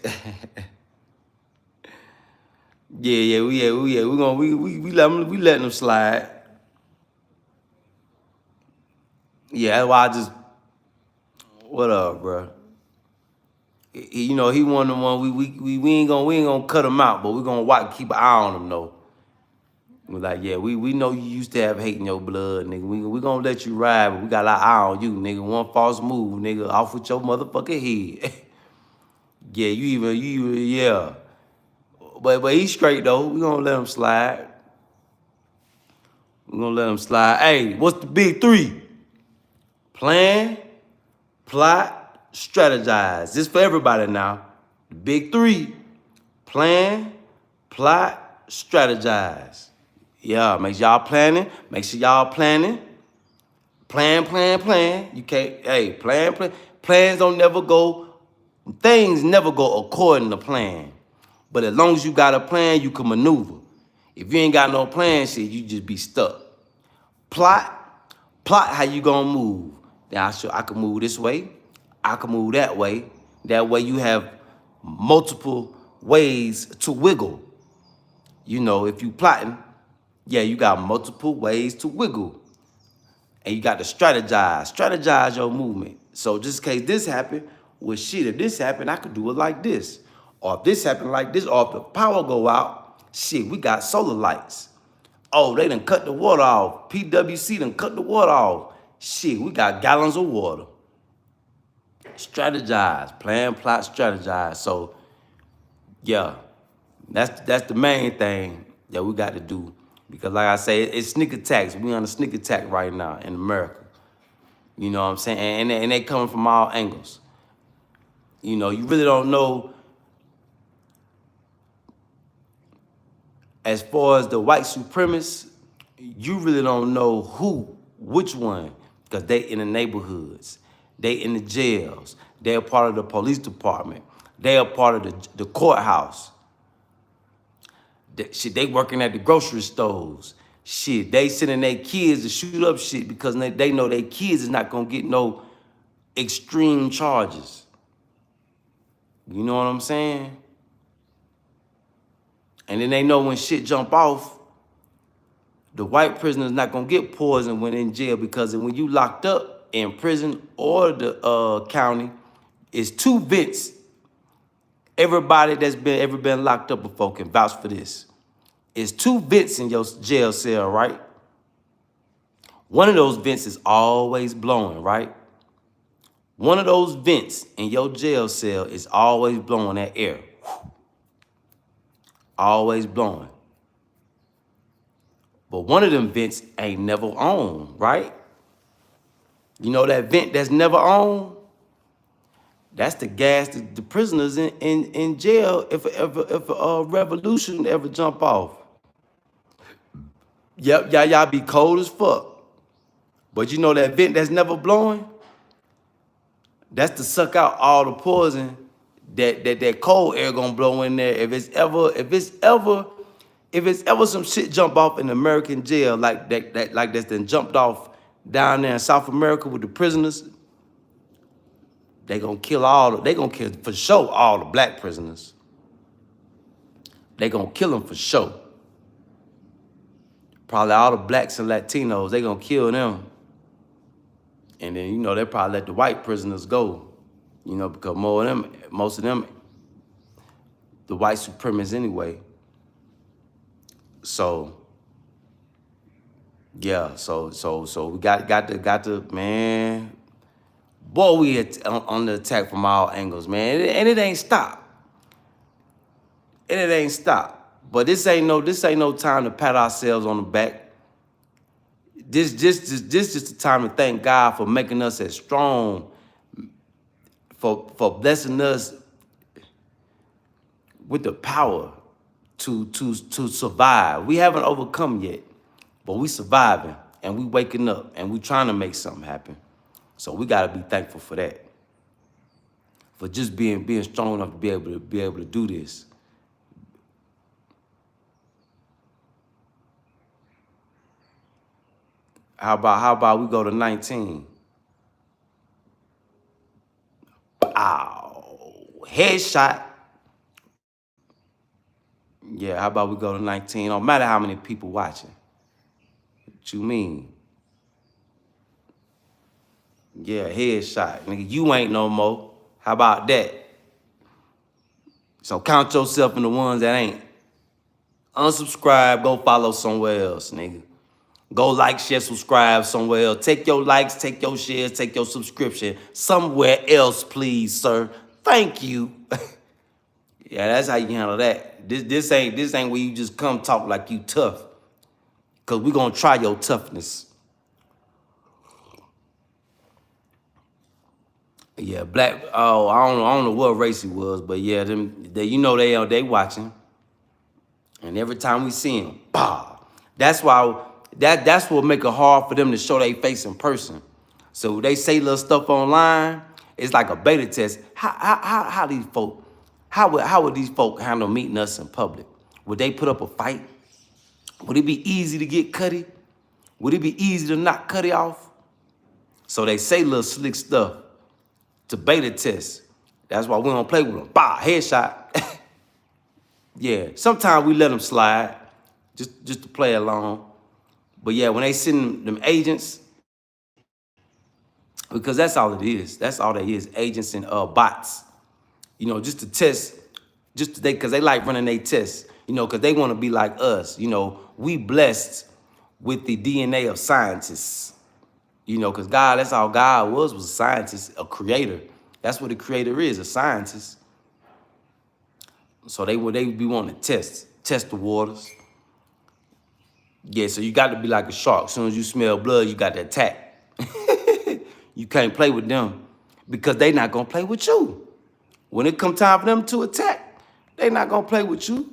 We gonna we letting him slide. Yeah, that's why I just, what up, bro? You know, he one of the one we ain't gonna cut him out, but we gonna watch, keep an eye on him though. We're like, yeah, we know you used to have hate in your blood, nigga. We gonna let you ride, but we got our eye on you, nigga. One false move, nigga, off with your motherfucking head. Yeah, you even, yeah. But he's straight though. We gonna let him slide. We gonna let him slide. Hey, what's the big three? Plan, plot, strategize. This for everybody now. The big three: plan, plot, strategize. Yeah, make sure y'all planning. Make sure y'all planning. Plan. You can't, hey, plan. Plans don't never go, things never go according to plan. But as long as you got a plan, you can maneuver. If you ain't got no plan, shit, you just be stuck. Plot how you gonna move. Now, I can move this way. I can move that way. That way you have multiple ways to wiggle. You know, if you plotting, yeah, you got multiple ways to wiggle. And you got to strategize your movement. So just in case this happened, well, shit, if this happened, I could do it like this. Or if this happened like this, or if the power go out, shit, we got solar lights. Oh, they done cut the water off. PWC done cut the water off. Shit, we got gallons of water. Strategize, plan, plot, strategize. So, yeah, that's the main thing that we got to do. Because like I say, it's sneak attacks. We on a sneak attack right now in America. You know what I'm saying? And they coming from all angles. You know, you really don't know, as far as the white supremacists, you really don't know which one, because they in the neighborhoods, they in the jails, they're part of the police department, they are part of the courthouse. They working at the grocery stores. Shit, they sending their kids to shoot up shit because they know their kids is not gonna get no extreme charges. You know what I'm saying? And then they know when shit jump off, the white prisoner's not gonna get poisoned when in jail, because when you locked up in prison or the county, it's 2 vents. Everybody that's ever been locked up before can vouch for this. It's 2 vents in your jail cell, right? One of those vents is always blowing, right? One of those vents in your jail cell is always blowing that air. Always blowing. But one of them vents ain't never on, right? You know that vent that's never on? That's the gas that the prisoners in jail, if a revolution ever jump off. Yep, y'all be cold as fuck. But you know that vent that's never blowing? That's to suck out all the poison that cold air gonna blow in there. If it's ever some shit jump off in American jail like that's then jumped off down there in South America with the prisoners, they gonna kill for sure all the black prisoners. They gonna kill them for sure. Probably all the blacks and Latinos, they gonna kill them. And then, they probably let the white prisoners go, because most of them, the white supremacists anyway. So, yeah, so we got the man. Boy, we on the attack from all angles, man, and it ain't stopped. And it ain't stopped. But this ain't no time to pat ourselves on the back. This just the time to thank God for making us as strong, for blessing us with the power to survive. We haven't overcome yet, but we surviving and we waking up and we trying to make something happen. So we gotta be thankful for that. For just being strong enough to be able to do this. How about we go to 19? Ow, headshot. Yeah, how about we go to 19? No matter how many people watching. What you mean? Yeah, headshot. Nigga, you ain't no more. How about that? So count yourself in the ones that ain't. Unsubscribe, go follow somewhere else, nigga. Go like, share, subscribe somewhere else. Take your likes, take your shares, take your subscription somewhere else, please, sir. Thank you. Yeah, that's how you handle that. This ain't where you just come talk like you tough. Cause we gonna try your toughness. Yeah, black. Oh, I don't know what race he was, but yeah, they watching. And every time we see him, bah. That's why that's what make it hard for them to show their face in person. So they say little stuff online. It's like a beta test. How these folk? How would these folk handle meeting us in public? Would they put up a fight? Would it be easy to get Cuddy? Would it be easy to knock Cuddy off? So they say little slick stuff to beta test. That's why we don't play with them. Bah, headshot. Yeah, sometimes we let them slide just to play along. But yeah, when they send them agents, because that's all it is. That's all they is, agents and bots. Just to test, because they like running their tests, because they want to be like us. We blessed with the DNA of scientists. Because God, that's all God was a scientist, a creator. That's what a creator is, a scientist. So they be wanting to test the waters. Yeah, so you got to be like a shark. As soon as you smell blood, you got to attack. You can't play with them because they not going to play with you. When it come time for them to attack, they not going to play with you.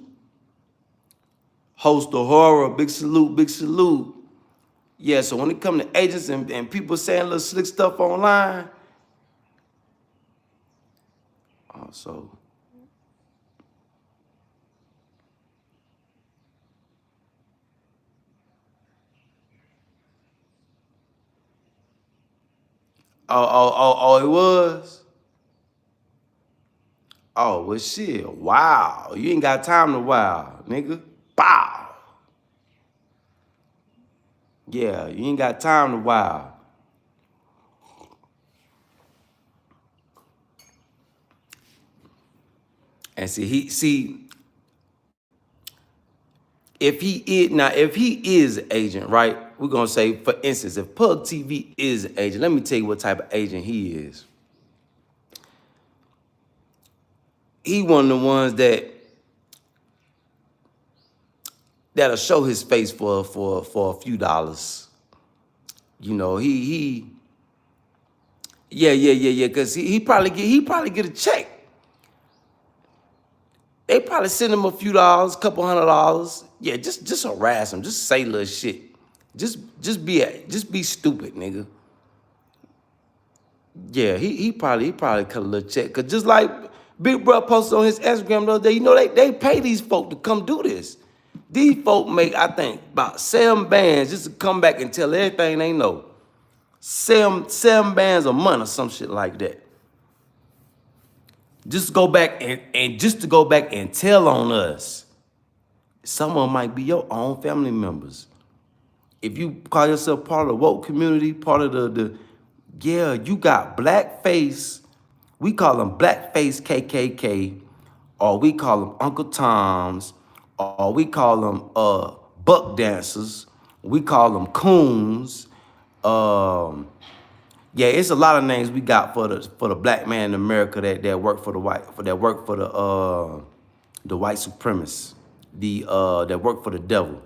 Host of horror, big salute, big salute. Yeah, so when it come to agents and people saying little slick stuff online, also, It was? Oh, well, shit. Wow. You ain't got time to wow, nigga. Bow. Yeah, you ain't got time to wow. And if he is an agent, right? We're gonna say, for instance, if Pug TV is an agent, let me tell you what type of agent he is. He one of the ones that'll show his face for a few dollars. You know, yeah, cause he probably get a check. They probably send him a few dollars, couple $100. Yeah, just harass him, just say little shit. Just be stupid, nigga. Yeah, he probably cut a little check. Cause just like Big Bro posted on his Instagram the other day, you know, they pay these folk to come do this. These folk make, I think, about 7 bands just to come back and tell everything they know. 7 bands a month or some shit like that. Just to go back and just to go back and tell on us. Some of them might be your own family members. If you call yourself part of the woke community, part of yeah, you got blackface. We call them blackface KKK, or we call them Uncle Toms, or we call them buck dancers. We call them coons. Yeah, it's a lot of names we got for the black man in America that work for the the white supremacists, that work for the devil.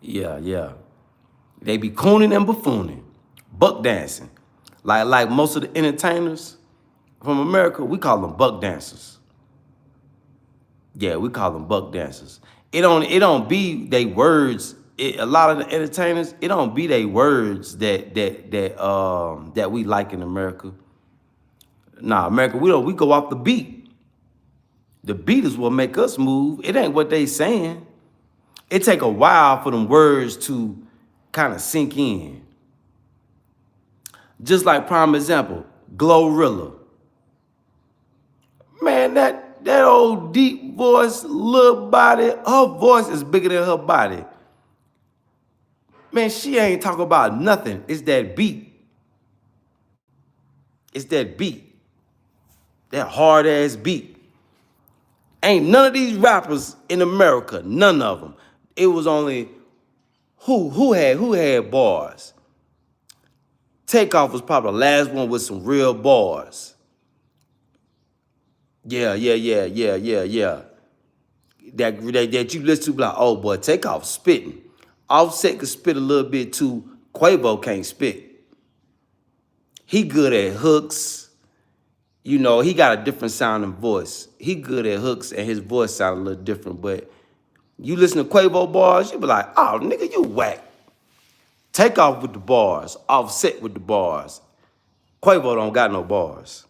Yeah. They be cooning and buffooning, buck dancing. Like most of the entertainers from America, we call them buck dancers. Yeah, we call them buck dancers. It don't be they words. A lot of the entertainers, it don't be they words that we like in America. Nah, America, we go off the beat. The beat is what make us move. It ain't what they saying. It take a while for them words to kind of sink in. Just like prime example, Glorilla. Man, that old deep voice, little body, her voice is bigger than her body. Man, she ain't talking about nothing. It's that beat. It's that beat. That hard ass beat. Ain't none of these rappers in America, none of them. It was only who had bars. Takeoff was probably the last one with some real bars. Yeah. That you listen to, be like, oh boy, Takeoff spitting. Offset could spit a little bit too. Quavo can't spit. He good at hooks. You know, he got a different sounding voice. He good at hooks and his voice sound a little different. But you listen to Quavo bars, you be like, oh, nigga, you whack. Takeoff with the bars. Offset with the bars. Quavo don't got no bars.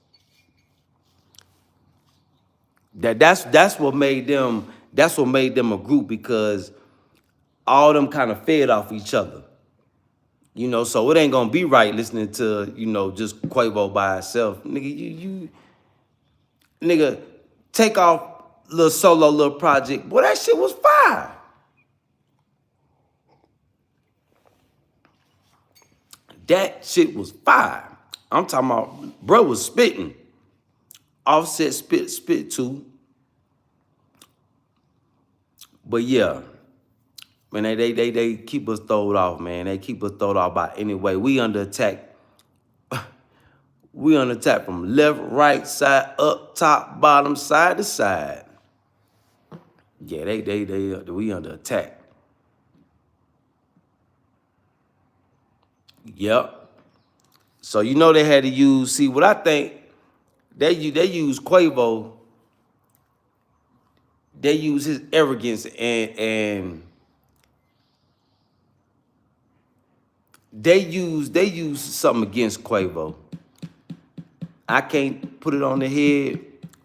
That's what made them a group, because all them kind of fed off each other. You know, so it ain't gonna be right listening to, you know, just Quavo by itself. Nigga, nigga, Takeoff little solo little project. Boy, that shit was fire. That shit was fire. I'm talking about, bro was spitting. Offset spit too. But yeah, man, they keep us throwed off, man. They keep us throwed off by anyway. We under attack. We under attack from left, right, side, up, top, bottom, side to side. Yeah, we under attack. Yep. So you know they had to use. See what I think. They use Quavo. They use his arrogance and they use something against Quavo. I can't put it on the head,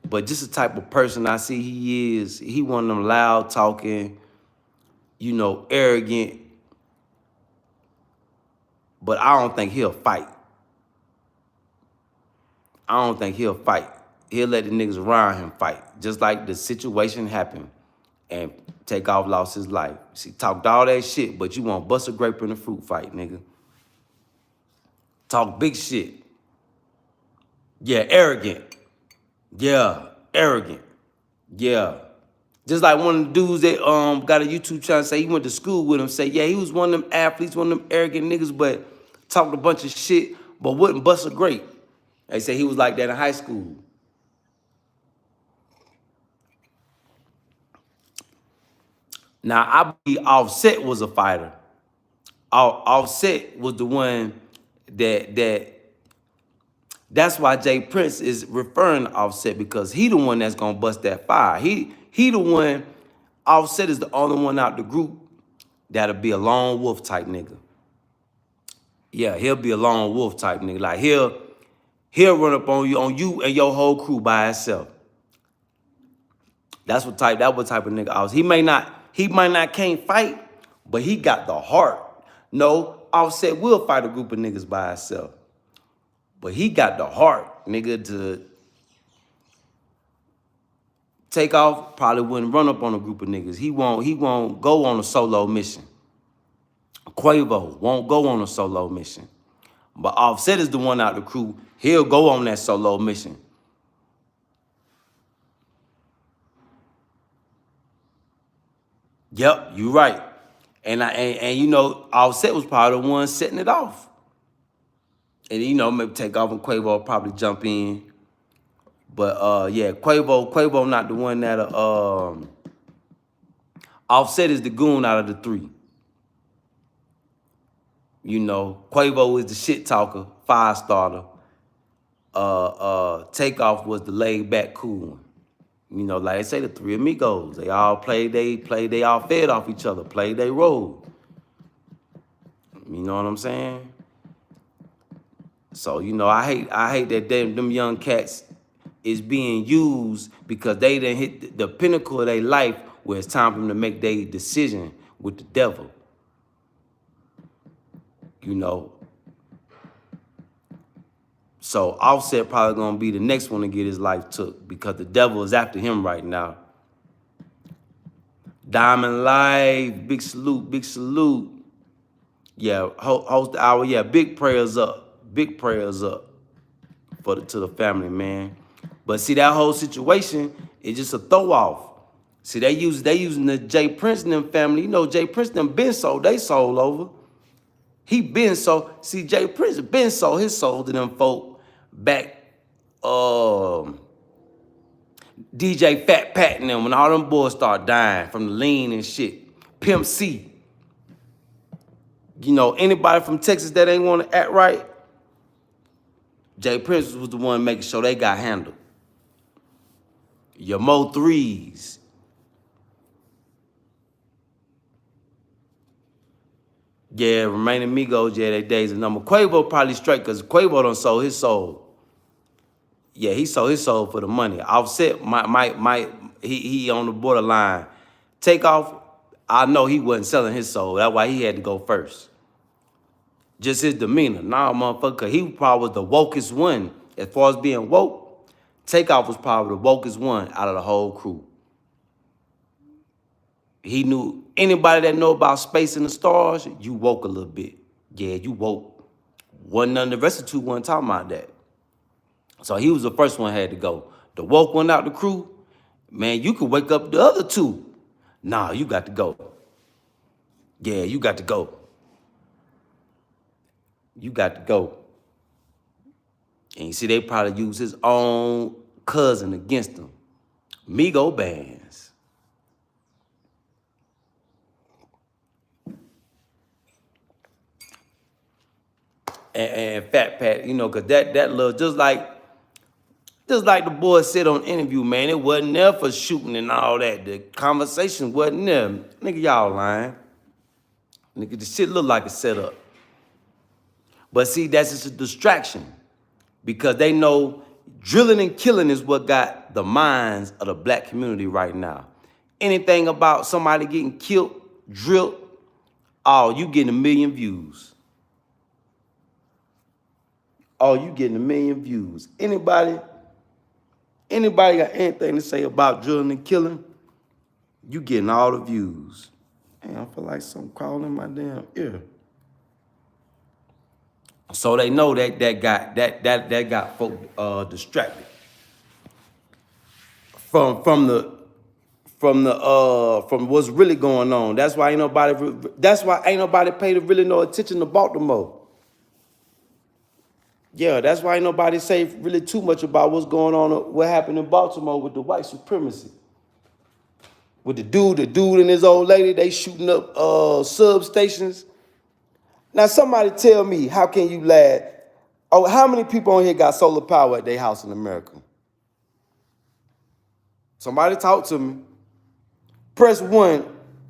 but just the type of person I see he is. He one of them loud talking, you know, arrogant. But I don't think he'll fight. I don't think he'll fight. He'll let the niggas around him fight. Just like the situation happened and Takeoff lost his life. She talked all that shit, but you want to bust a grape in a fruit fight, nigga. Talk big shit. Yeah, arrogant. Yeah, arrogant. Yeah. Just like one of the dudes that got a YouTube channel say he went to school with him, say, yeah, he was one of them athletes, one of them arrogant niggas, but talked a bunch of shit, but wouldn't bust a grape. They say he was like that in high school. Now, I believe Offset was a fighter. Offset was the one that's why Jay Prince is referring to Offset, because he the one that's gonna bust that fire. He the one, Offset is the only one out the group that'll be a lone wolf type nigga. Yeah, he'll be a lone wolf type nigga. Like he'll run up on you and your whole crew by himself. That what type of nigga I was. He might not can't fight, but he got the heart. No, Offset will fight a group of niggas by himself. But he got the heart, nigga, to take off. Probably wouldn't run up on a group of niggas. He won't go on a solo mission. Quavo won't go on a solo mission. But Offset is the one out the crew. He'll go on that solo mission. Yep, you right. And you know, Offset was probably the one setting it off. And you know, maybe Takeoff and Quavo will probably jump in. But yeah, Quavo not the one that Offset is the goon out of the three. You know, Quavo is the shit talker, fire starter. Takeoff was the laid back cool one. You know, like I say, the three amigos, they all they all fed off each other, played their role. You know what I'm saying? So, you know, I hate that them young cats is being used because they didn't hit the pinnacle of their life where it's time for them to make their decision with the devil. You know. So Offset probably gonna be the next one to get his life took because the devil is after him right now. Diamond Life, big salute, big salute. Yeah, host the hour. Yeah, big prayers up, to the family, man. But see, that whole situation is just a throw off. See, they using the Jay Prince and them family. You know, Jay Prince and them been sold they soul over. He been sold. See, Jay Prince been sold his soul to them folk back. DJ Fat Pat and them when all them boys start dying from the lean and shit. Pimp C. You know, anybody from Texas that ain't want to act right, Jay Prince was the one making sure they got handled. Your Mo threes. Yeah, remaining Migos, yeah, they days a number. Quavo probably straight because Quavo done sold his soul. Yeah, he sold his soul for the money. Offset he on the borderline. Takeoff, I know he wasn't selling his soul. That's why he had to go first. Just his demeanor. Nah, motherfucker, he probably was the wokest one. As far as being woke, Takeoff was probably the wokest one out of the whole crew. He knew anybody that know about space and the stars, you woke a little bit. Yeah, you woke. Wasn't none of the rest of the two wasn't talking about that. So he was the first one had to go. The woke one out the crew, man, you could wake up the other two. Nah, you got to go. Yeah, you got to go. You got to go. And you see, they probably use his own cousin against him. Migo bands. And Fat Pat, you know, cause that little just like the boy said on the interview, man, it wasn't there for shooting and all that. The conversation wasn't there. Nigga, y'all lying. Nigga, the shit look like a setup. But see, that's just a distraction because they know drilling and killing is what got the minds of the black community right now. Anything about somebody getting killed, drilled, oh, you getting 1 million views. Oh, you getting 1,000,000 views. Anybody got anything to say about drilling and killing? You getting all the views. Man, I feel like something crawling in my damn ear. So they know that got folk distracted from what's really going on. That's why ain't nobody paid really no attention to Baltimore. Yeah, that's why ain't nobody say really too much about what's going on, what happened in Baltimore with the white supremacy. With the dude and his old lady, they shooting up substations. Now somebody tell me, how can you laugh? Oh, how many people on here got solar power at their house in America? Somebody talk to me. Press 1,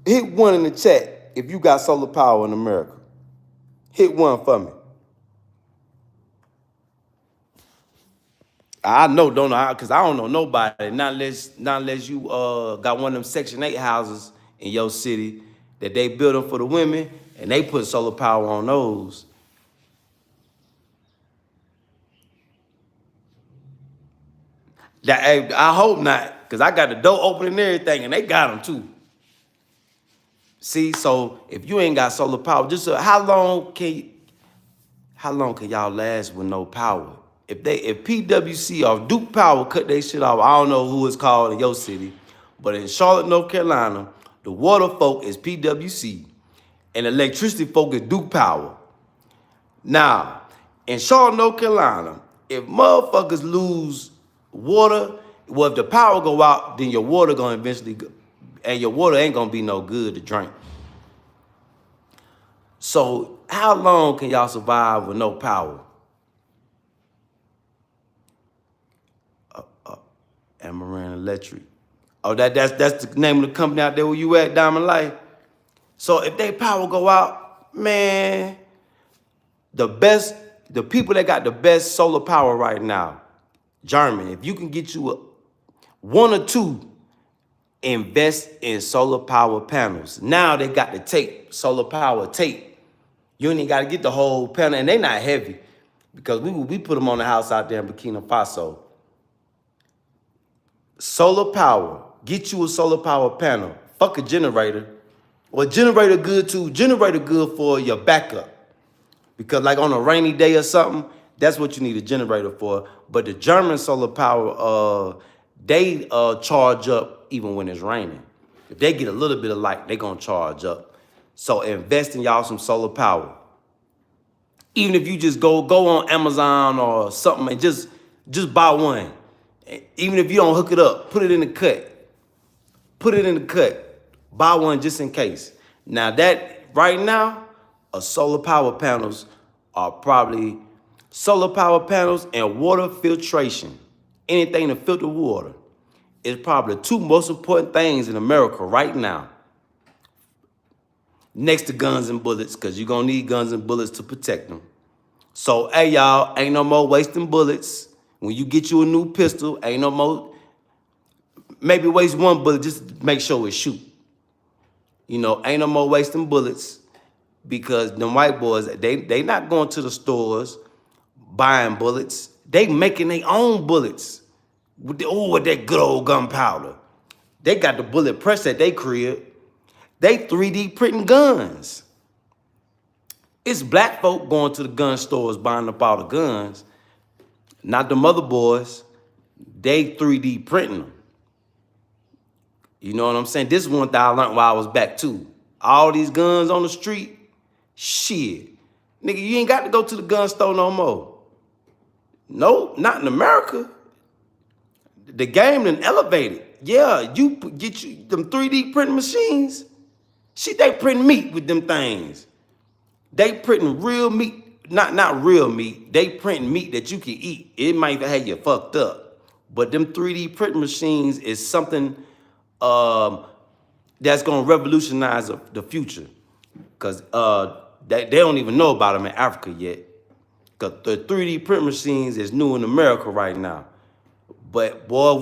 hit 1 in the chat if you got solar power in America. Hit 1 for me. I know, don't know, because I don't know nobody. Not unless you got one of them Section 8 houses in your city that they build them for the women and they put solar power on those. I hope not, because I got the door open and everything, and they got them too. See, so if you ain't got solar power, just how long can y'all last with no power? If PWC or Duke Power cut their shit off, I don't know who it's called in your city, but in Charlotte, North Carolina, the water folk is PWC, and electricity folk is Duke Power. Now, in Charlotte, North Carolina, if motherfuckers lose water, well, if the power go out, then your water gonna eventually go, and your water ain't gonna be no good to drink. So how long can y'all survive with no power? Amaran Electric. Oh, that's the name of the company out there where you at, Diamond Life. So if they power go out, man, the people that got the best solar power right now, Germany. If you can get you 1 or 2, invest in solar power panels. Now they got the tape, solar power tape. You ain't got to get the whole panel, and they not heavy because we put them on the house out there in Burkina Faso. Solar power. Get you a solar power panel. Fuck a generator. Well, generator good too. Generator good for your backup. Because like on a rainy day or something, that's what you need a generator for. But the German solar power, they charge up even when it's raining. If they get a little bit of light, they gonna charge up. So invest in y'all some solar power. Even if you just go on Amazon or something and just buy one. Even if you don't hook it up, put it in the cut. Put it in the cut. Buy one just in case. Now that right now, solar power panels are probably solar power panels and water filtration. Anything to filter water is probably the 2 most important things in America right now. Next to guns and bullets, because you're going to need guns and bullets to protect them. So, hey, y'all, ain't no more wasting bullets. When you get you a new pistol, ain't no more, maybe waste 1 bullet just to make sure it shoot. You know, ain't no more wasting bullets because them white boys, they not going to the stores buying bullets. They making their own bullets with that good old gunpowder. They got the bullet press at their crib. They 3D printing guns. It's black folk going to the gun stores buying up all the guns, not the mother boys. They 3D printing them. You know what I'm saying? This is one thing I learned while I was back too. All these guns on the street, shit. Nigga, you ain't got to go to the gun store no more. No, not in America. The game done elevated. Yeah, you get you them 3D printing machines. Shit, they print meat with them things. They printing real meat, not real meat. They print meat that you can eat. It might have you fucked up. But them 3D printing machines is something that's gonna revolutionize the future. Cause they don't even know about them in Africa yet. Cause the 3D print machines is new in America right now. But boy,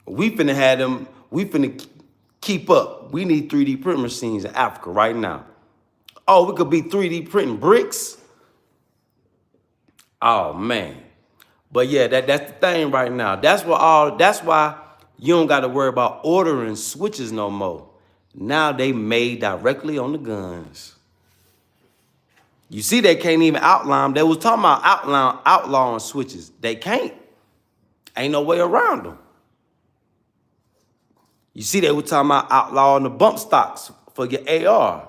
we finna have them, we finna keep up. We need 3D print machines in Africa right now. Oh, we could be 3D printing bricks. Oh man. But yeah, that's the thing right now. That's why you don't gotta worry about ordering switches no more. Now they made directly on the guns. You see, they can't even outlaw them. They was talking about outlawing switches. They can't. Ain't no way around them. You see, they were talking about outlawing the bump stocks for your AR.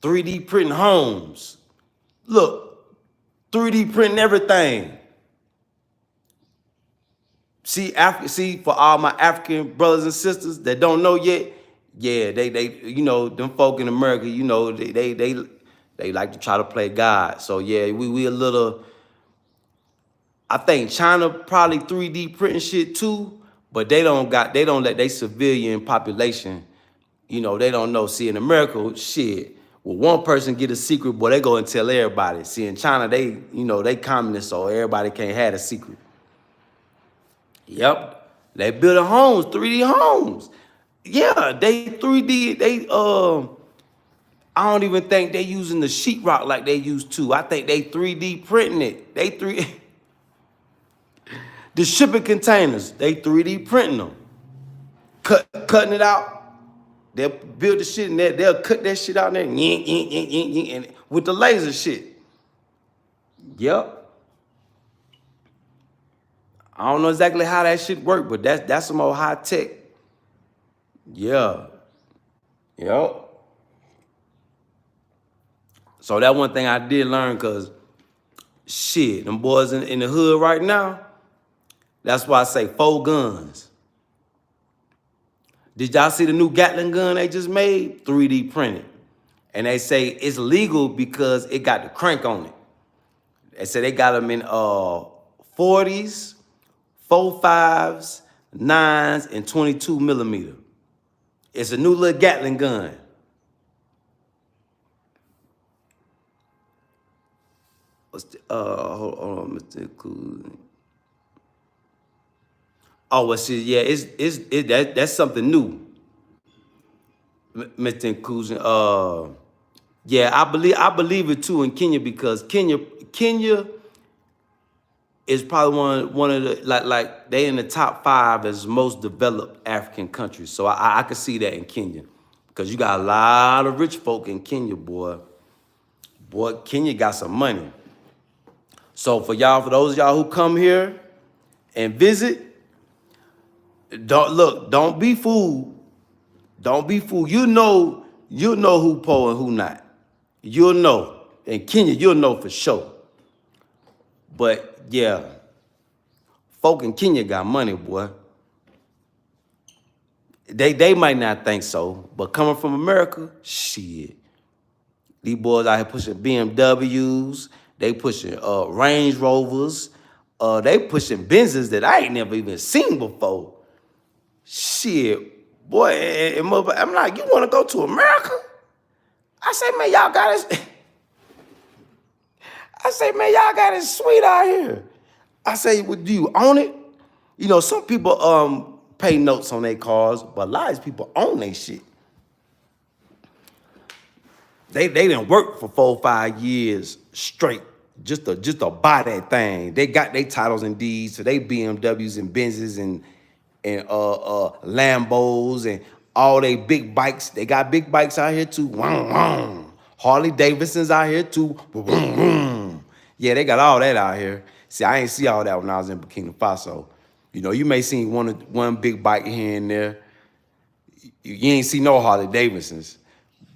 3D printing homes. Look, 3D printing everything. See, for all my African brothers and sisters that don't know yet, yeah, they you know, them folk in America, you know, they like to try to play God. So yeah, we a little. I think China probably 3D printing shit too, but they don't let their civilian population, you know, they don't know. See, in America, shit, well, one person get a secret, boy, they go and tell everybody. See, in China, they, you know, they communists, so everybody can't have a secret. Yep. They building homes, 3D homes. Yeah, they 3D, I don't even think they using the sheetrock like they used to. I think they 3D printing it. They the shipping containers, they 3D printing them. Cutting it out. They'll build the shit in there, they'll cut that shit out there and with the laser shit. Yep. I don't know exactly how that shit work, but that's some more high tech. Yeah. Yep. So that one thing I did learn, cause shit, them boys in the hood right now, that's why I say 4 guns. Did y'all see the new Gatling gun they just made? 3D printed. And they say it's legal because it got the crank on it. They say they got them in 40s, 4.5s, 9s, and 22 millimeter. It's a new little Gatling gun. Hold on, Mr. Cool. Oh, well, see, yeah, that's something new, Mr. Kuzin. Yeah, I believe it too in Kenya, because Kenya is probably one of the like they in the top 5 as most developed African countries. So I could see that in Kenya, because you got a lot of rich folk in Kenya, boy. Boy, Kenya got some money. So for those of y'all who come here and visit, don't be fooled. Don't be fooled. You know who poor and who not. You'll know. In Kenya, you'll know for sure. But yeah, folk in Kenya got money, boy. They might not think so, but coming from America, shit. These boys out here pushing BMWs, they pushing Range Rovers, they pushing Benzes that I ain't never even seen before. Shit, boy, I'm like, you want to go to America? I say, man, y'all got it. I say, man, y'all got it sweet out here. I say, well, do you own it? You know, some people pay notes on their cars, but a lot of people own their shit. They didn't work for 4 or 5 years straight just to buy that thing. They got their titles and deeds, so they BMWs and Benzes and Lambos and all they big bikes. They got big bikes out here too. Vroom, vroom. Harley Davidsons out here too. Vroom, vroom. Yeah, they got all that out here. See, I ain't see all that when I was in Burkina Faso. You know, you may see one big bike here and there. You ain't see no Harley Davidsons.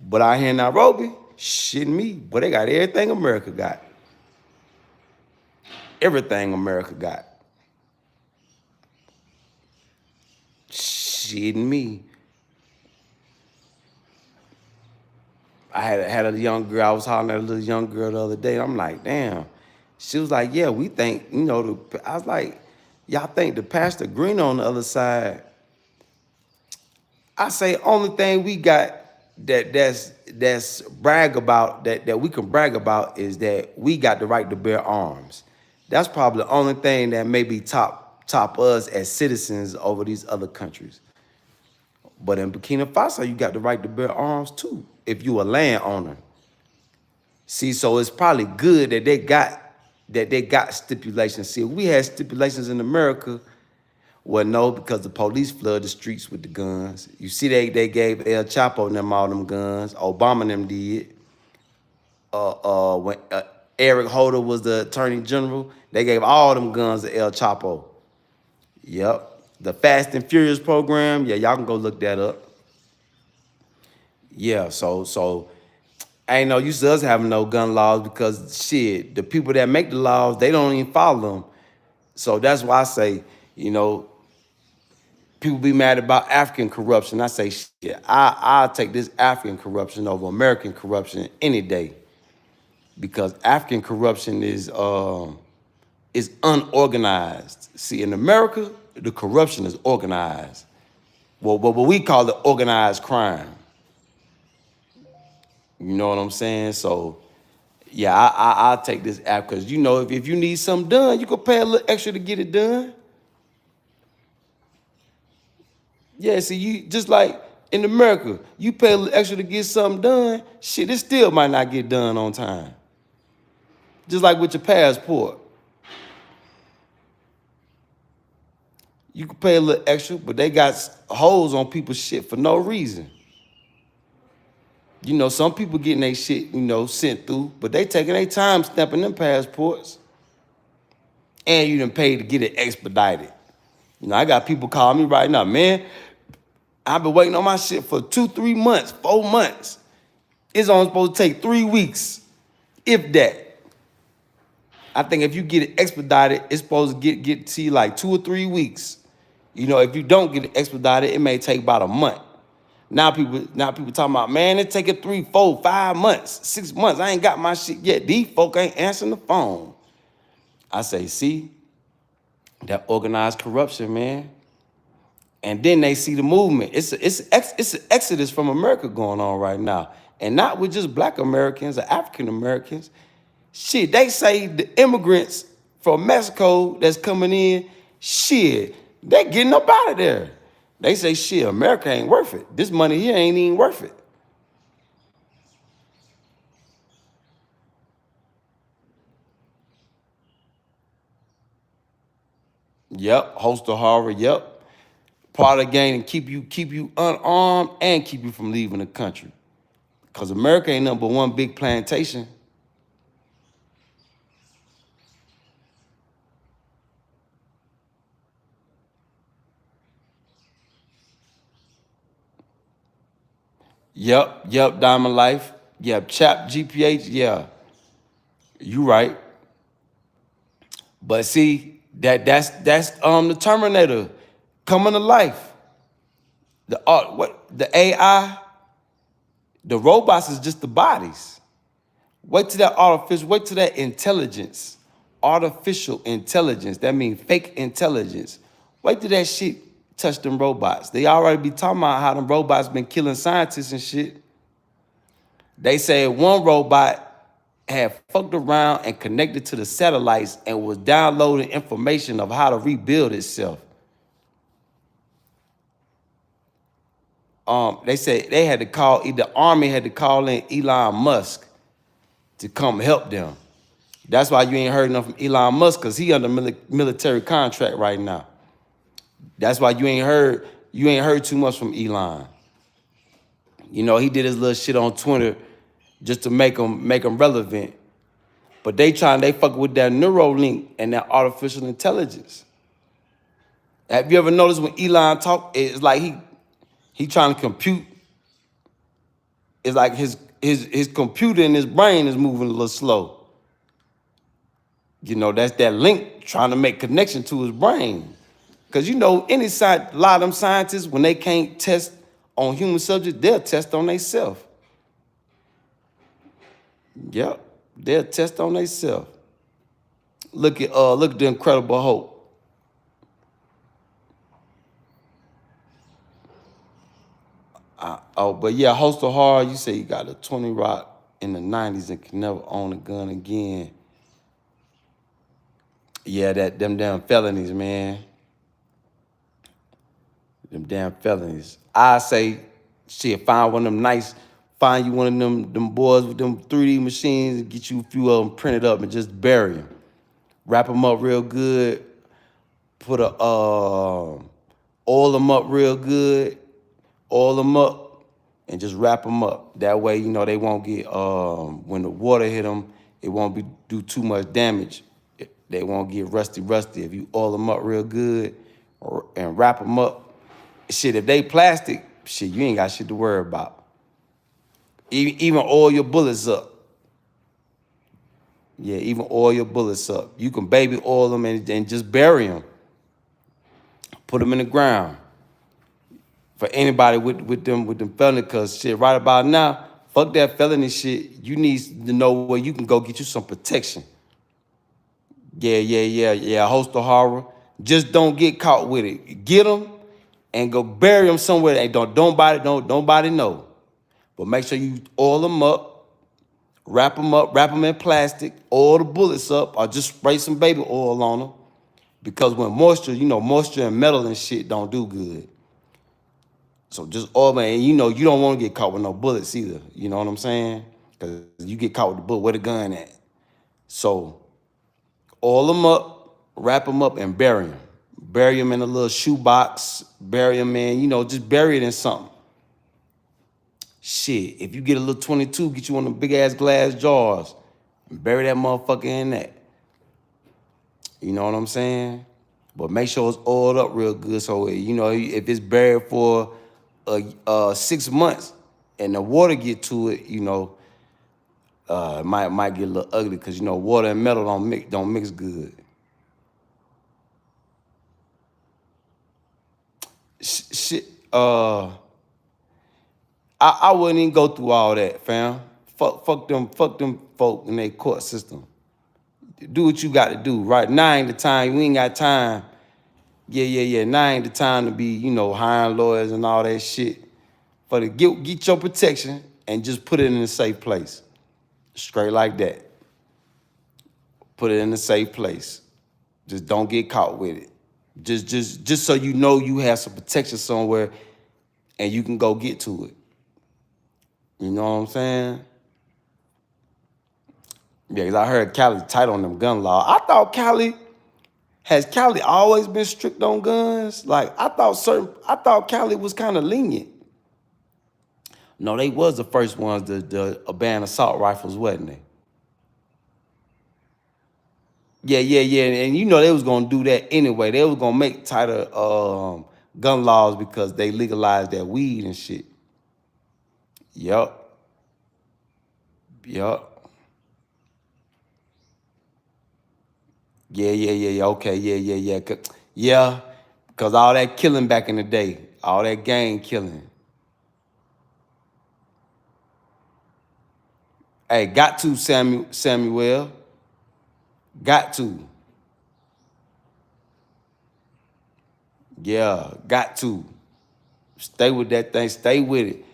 But out here in Nairobi, shit me. But they got everything America got. Everything America got. Shit me. I had a young girl, I was hollering at a little young girl the other day. I'm like, damn. She was like, yeah, we think, you know, I was like, y'all think the Pastor Green on the other side. I say, only thing we got that's brag about, that we can brag about, is that we got the right to bear arms. That's probably the only thing that maybe top us as citizens over these other countries. But in Burkina Faso, you got the right to bear arms too, if you a landowner. See, so it's probably good that they got stipulations. See, if we had stipulations in America, well, no, because the police flood the streets with the guns. You see, they gave El Chapo and them all them guns. Obama and them did. When Eric Holder was the attorney general, they gave all them guns to El Chapo. Yep. The Fast and Furious program, yeah, y'all can go look that up. Yeah, so I ain't no use to us having no gun laws because shit, the people that make the laws, they don't even follow them. So that's why I say, you know, people be mad about African corruption. I say, shit, I'll take this African corruption over American corruption any day. Because African corruption is unorganized. See, in America, the corruption is organized. Well, what we call it organized crime. You know what I'm saying? So, yeah, I'll take this app because, you know, if you need something done, you can pay a little extra to get it done. Yeah, see, you just like in America, you pay a little extra to get something done, shit, it still might not get done on time. Just like with your passport. You can pay a little extra, but they got holes on people's shit for no reason. You know, some people getting their shit, you know, sent through, but they taking their time stamping them passports. And you done paid to get it expedited. You know, I got people calling me right now, man, I've been waiting on my shit for 2, 3 months, 4 months. It's only supposed to take 3 weeks, if that. I think if you get it expedited, it's supposed to get to you like 2 or 3 weeks. You know, if you don't get it expedited, it may take about a month. Now people talking about, man, it taking 3, 4, 5 months, 6 months. I ain't got my shit yet. These folk ain't answering the phone. I say, see, that organized corruption, man. And then they see the movement. It's an exodus from America going on right now. And not with just black Americans or African Americans. Shit, they say the immigrants from Mexico that's coming in, shit, they getting up out of there. They say, shit, America ain't worth it. This money here ain't even worth it. Yep, host of horror, yep. Part of the game and keep you unarmed and keep you from leaving the country. Because America ain't nothing but one big plantation. Yep, Diamond Life. Yep, Chap GPH, yeah. You right. But see, that's the Terminator coming to life. The AI, the robots is just the bodies. Wait till that intelligence. Artificial intelligence. That means fake intelligence. Wait till that shit touch them robots. They already be talking about how them robots been killing scientists and shit. They say one robot had fucked around and connected to the satellites and was downloading information of how to rebuild itself. They said they had to call, the army had to call in Elon Musk to come help them. That's why you ain't heard enough from Elon Musk, because he under military contract right now. That's why you ain't heard too much from Elon. You know, he did his little shit on Twitter just to make him relevant. But they fuck with that Neuralink and that artificial intelligence. Have you ever noticed when Elon talk, it's like he trying to compute. It's like his computer in his brain is moving a little slow. You know, that's that link trying to make connection to his brain. Because, you know, a lot of them scientists, when they can't test on human subjects, they'll test on themselves. Yep, they'll test on themselves. Look at the Incredible Hulk. But yeah, host of horror, you say you got a 20 Rock in the 90s and can never own a gun again. Yeah, them damn felonies, man. Them damn felonies. I say, shit, find one of them nice Find you one of them boys with them 3D machines and get you a few of them printed up and just bury them. Wrap them up real good. Put a oil them up real good. Oil them up and just wrap them up. That way, they won't get when the water hit them, it won't do too much damage. They won't get rusty. If you oil them up real good and wrap them up, shit. If they plastic, shit, you ain't got shit to worry about. Even oil your bullets up. Yeah, even oil your bullets up. You can baby oil them and just bury them. Put them in the ground. For anybody with them felony, cause shit, right about now, fuck that felony shit. You need to know where you can go get you some protection. Yeah. Host of horror. Just don't get caught with it. Get them and go bury them somewhere. And don't nobody know. But make sure you oil them up, wrap them in plastic, oil the bullets up, or just spray some baby oil on them. Because when moisture and metal and shit don't do good. So just oil them, and you don't want to get caught with no bullets either. You know what I'm saying? Because you get caught with the bullet, where the gun at? So oil them up, wrap them up, and bury them. Bury them in a little shoebox. Bury them in, just bury it in something. Shit, if you get a little 22, get you one of them big-ass glass jars and bury that motherfucker in that. You know what I'm saying? But make sure it's oiled up real good so, if it's buried for 6 months and the water get to it, it might get a little ugly because, water and metal don't mix good. Shit, I wouldn't even go through all that, fam. Fuck them folk in their court system. Do what you got to do. Right now ain't the time. We ain't got time. Yeah. Now ain't the time to be, hiring lawyers and all that shit. For the get your protection and just put it in a safe place. Straight like that. Put it in a safe place. Just don't get caught with it. Just so you have some protection somewhere and you can go get to it. You know what I'm saying? Yeah, because I heard Cali tight on them gun law. I thought has Cali always been strict on guns? Like, I thought Cali was kind of lenient. No, they was the first ones to ban assault rifles, wasn't they? Yeah. And they was gonna do that anyway. They was gonna make tighter gun laws because they legalized that weed and shit. Yup. Yeah. Okay, yeah. Yeah, because all that killing back in the day, all that gang killing. Hey, got to, Samuel. Got to. Yeah, got to. Stay with that thing, stay with it.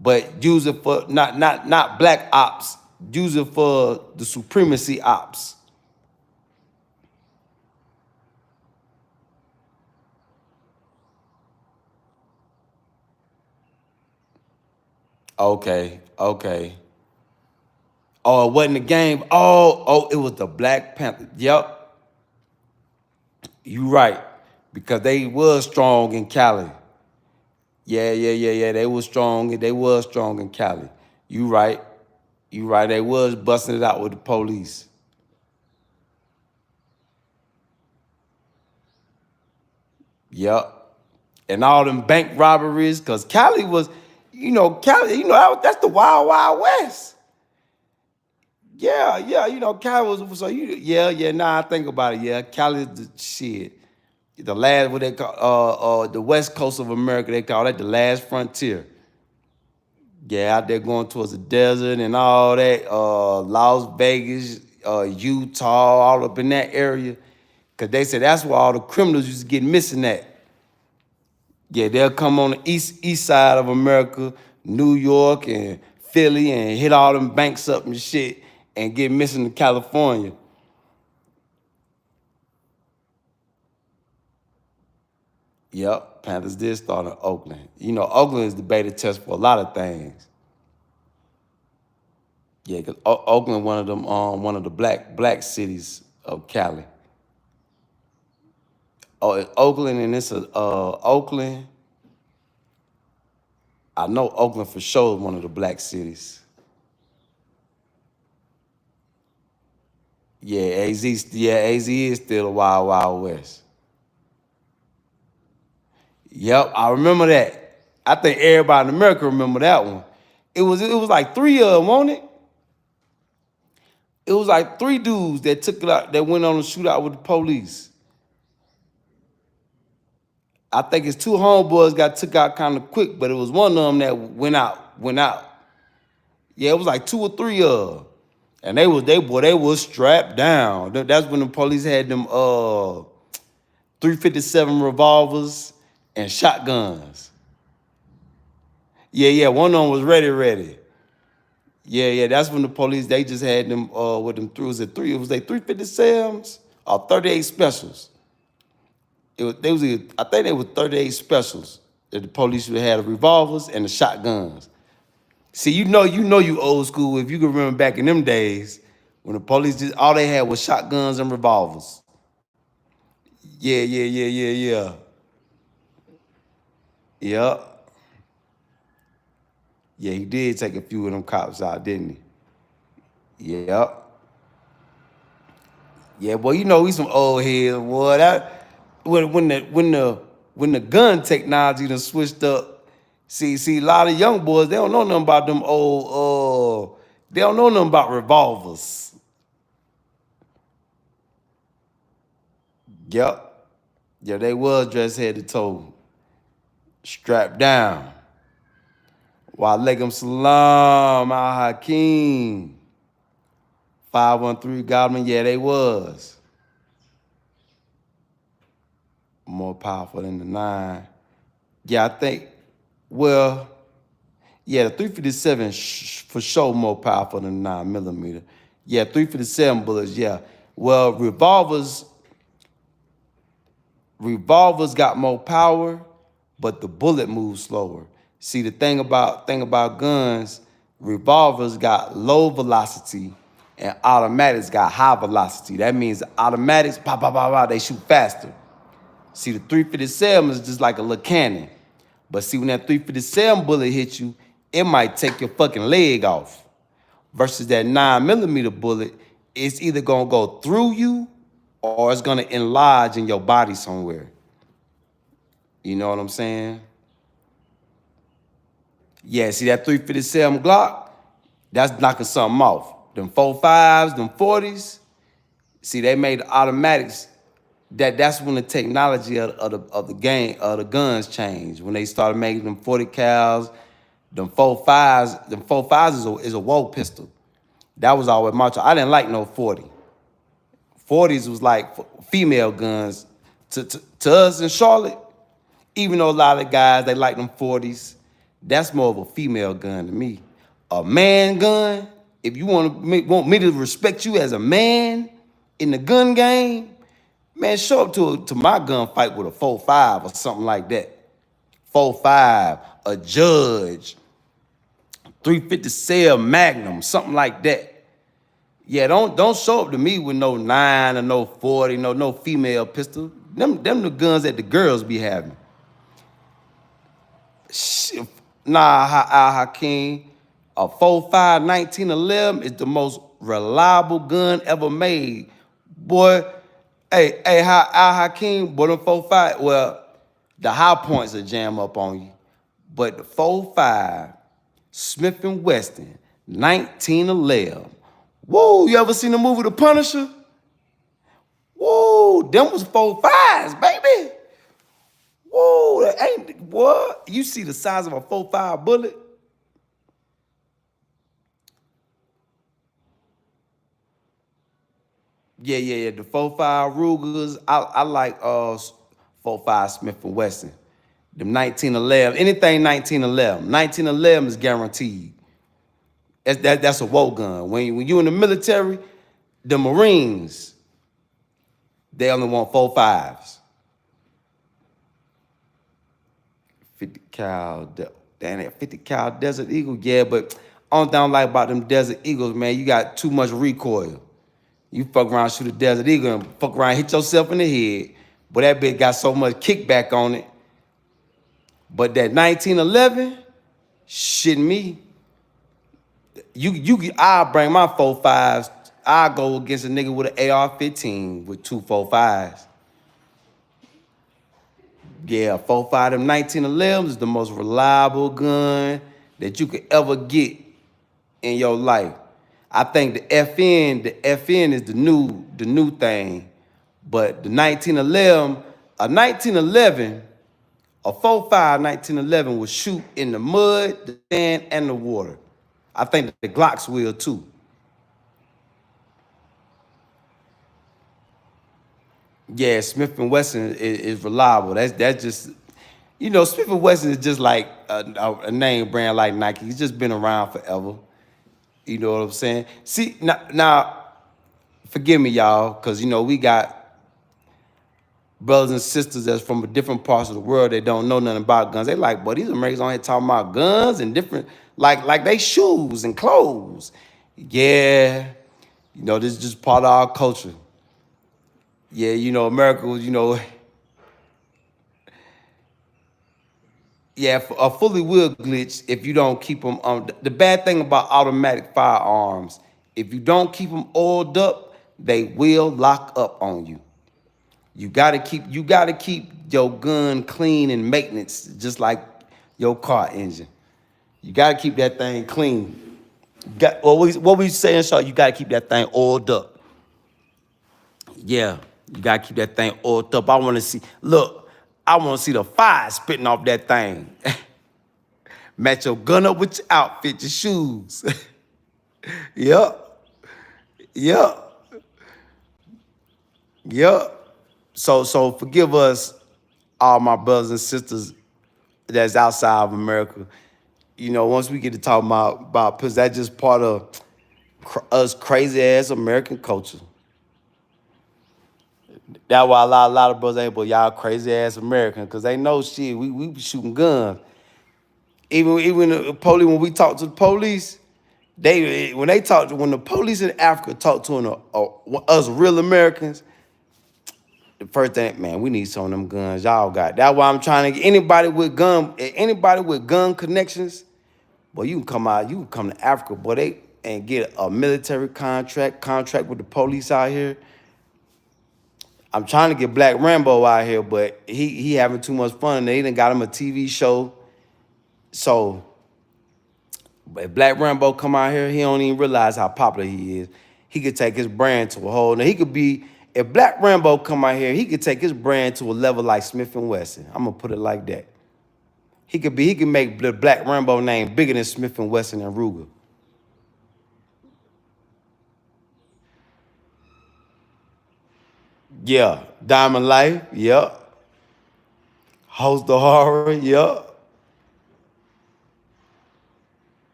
But use it for not black ops. Use it for the supremacy ops. Okay. Oh, it wasn't the game. Oh, it was the Black Panther. Yep. You right. Because they was strong in Cali. Yeah. They was strong in Cali. You right. They was busting it out with the police. Yep. And all them bank robberies, because Cali was, that's the Wild Wild West. Yeah, Cali was, so now I think about it, yeah, Cali is the shit. The last, what they call, the West Coast of America, they call that the last frontier. Yeah, out there going towards the desert and all that, Las Vegas, Utah, all up in that area. Because they said that's where all the criminals used to get missing at. Yeah, they'll come on the east side of America, New York and Philly, and hit all them banks up and shit and get missing to California. Yep, Panthers did start in Oakland. Oakland is the beta test for a lot of things. Yeah, because Oakland, one of the black cities of Cali. Oh, it's Oakland, and it's Oakland. I know Oakland for sure is one of the black cities. AZ is still a wild, wild west. Yep, I remember that. I think everybody in America remember that one. It was like three of them, wasn't it? It was like three dudes that took it out, that went on a shootout with the police. I think it's two homeboys got took out kind of quick, but it was one of them that went out. Yeah, it was like two or three of them. And they was strapped down. That's when the police had them 357 revolvers and shotguns. Yeah, one of them was ready. Yeah, that's when the police, they just had them with them through. It was they 357s or 38 specials. I think they were 38 specials that the police would have the revolvers and the shotguns. See, you old school if you can remember back in them days when the police just all they had was shotguns and revolvers. Yeah. Yeah. Yeah, he did take a few of them cops out, didn't he? Yep. Yeah, boy, we some old heads, boy. That when the gun technology done switched up. See, a lot of young boys, they don't know nothing about them old they don't know nothing about revolvers. Yep. Yeah, they was dressed head to toe, strapped down. Walaikum salam, Al Hakeem. 513 Godman, yeah, they was. More powerful than the 9. Yeah, I think, well, yeah, the 357 for sure more powerful than the 9mm. Yeah, 357 bullets, yeah. Well, revolvers got more power, but the bullet moves slower. See, the thing about guns, revolvers got low velocity and automatics got high velocity. That means automatics, pop, pop, pop, pop, they shoot faster. See, the 357 is just like a little cannon. But see, when that 357 bullet hits you, it might take your fucking leg off. Versus that 9mm bullet, it's either gonna go through you or it's gonna enlarge in your body somewhere. You know what I'm saying? Yeah, see that 357 Glock? That's knocking something off. Them 45s, them 40s, see, they made the automatics. That's when the technology of the guns changed. When they started making them 40 cals, them 45s is a war pistol. That was always my choice. I didn't like no 40. 40s was like female guns. To us in Charlotte, even though a lot of guys, they like them 40s, that's more of a female gun to me. A man gun, if you want me to respect you as a man in the gun game, man, show up to my gunfight with a 4.5 or something like that. 4.5, a Judge, 357 Magnum, something like that. Yeah, don't show up to me with no 9 or no 40, no female pistol. Them the guns that the girls be having. Shit. Nah, Al Hakeem, a 4.5 1911 is the most reliable gun ever made. Boy, hey, Al Hakeem, boy, them 4.5, well, the high points will jam up on you. But the 4.5 Smith & Wesson 1911. Whoa, you ever seen the movie The Punisher? Whoa, them was 4.5s, baby. Whoa, that ain't what? You see the size of a 4.5 bullet? Yeah. The 4.5 Rugers. I like 4.5 Smith & Wesson. Them 1911, anything 1911. 1911 is guaranteed. That's a war gun. When you in the military, the Marines, they only want 4.5s. 50 cal, damn it, 50 cal Desert Eagle, yeah, but Only thing I don't like about them Desert Eagles, man, you got too much recoil. You fuck around, shoot a Desert Eagle, and fuck around, hit yourself in the head. But that bitch got so much kickback on it. But that 1911, shit me. I'll bring my 4.5s. I'll go against a nigga with an AR-15 with 2 4.5s. Yeah, 4.5, them 1911s is the most reliable gun that you could ever get in your life. I think the FN is the new thing. But the 1911, a 1911, a 4.5 1911 will shoot in the mud, the sand, and the water. I think the Glocks will too. Yeah, Smith and Wesson is reliable. That's just, Smith and Wesson is just like a name brand like Nike. It's just been around forever. You know what I'm saying? See, now forgive me, y'all, because we got brothers and sisters that's from different parts of the world that don't know nothing about guns. They like, but these Americans on here talking about guns and different, like they shoes and clothes. Yeah, this is just part of our culture. Yeah, America was, yeah, a fully will glitch if you don't keep them. The bad thing about automatic firearms, if you don't keep them oiled up, they will lock up on you. You gotta keep your gun clean and maintenance, just like your car engine. You gotta keep that thing clean. What we saying, Shaw? You gotta keep that thing oiled up. Yeah, you gotta keep that thing oiled up. I want to see. Look, I want to see the fire spitting off that thing. Match your gun up with your outfit, your shoes. Yup. So forgive us, all my brothers and sisters that's outside of America. Once we get to talk about because that's just part of us crazy ass American culture. That's why a lot of brothers ain't, but y'all crazy ass American, because they know shit. We be shooting guns. Even the police, when we talk to the police, when the police in Africa talk to us real Americans, the first thing, man, we need some of them guns y'all got. That's why I'm trying to get anybody with gun connections. Boy, you can come to Africa, boy, and get a military contract with the police out here. I'm trying to get Black Rambo out here, but he having too much fun. They done got him a TV show. So, but if Black Rambo come out here, he don't even realize how popular he is. He could take his brand to a whole. Now if Black Rambo come out here, he could take his brand to a level like Smith and Wesson. I'm gonna put it like that. He can make the Black Rambo name bigger than Smith and Wesson and Ruger. Yeah, Diamond Life, yeah. Host of Horror, yeah.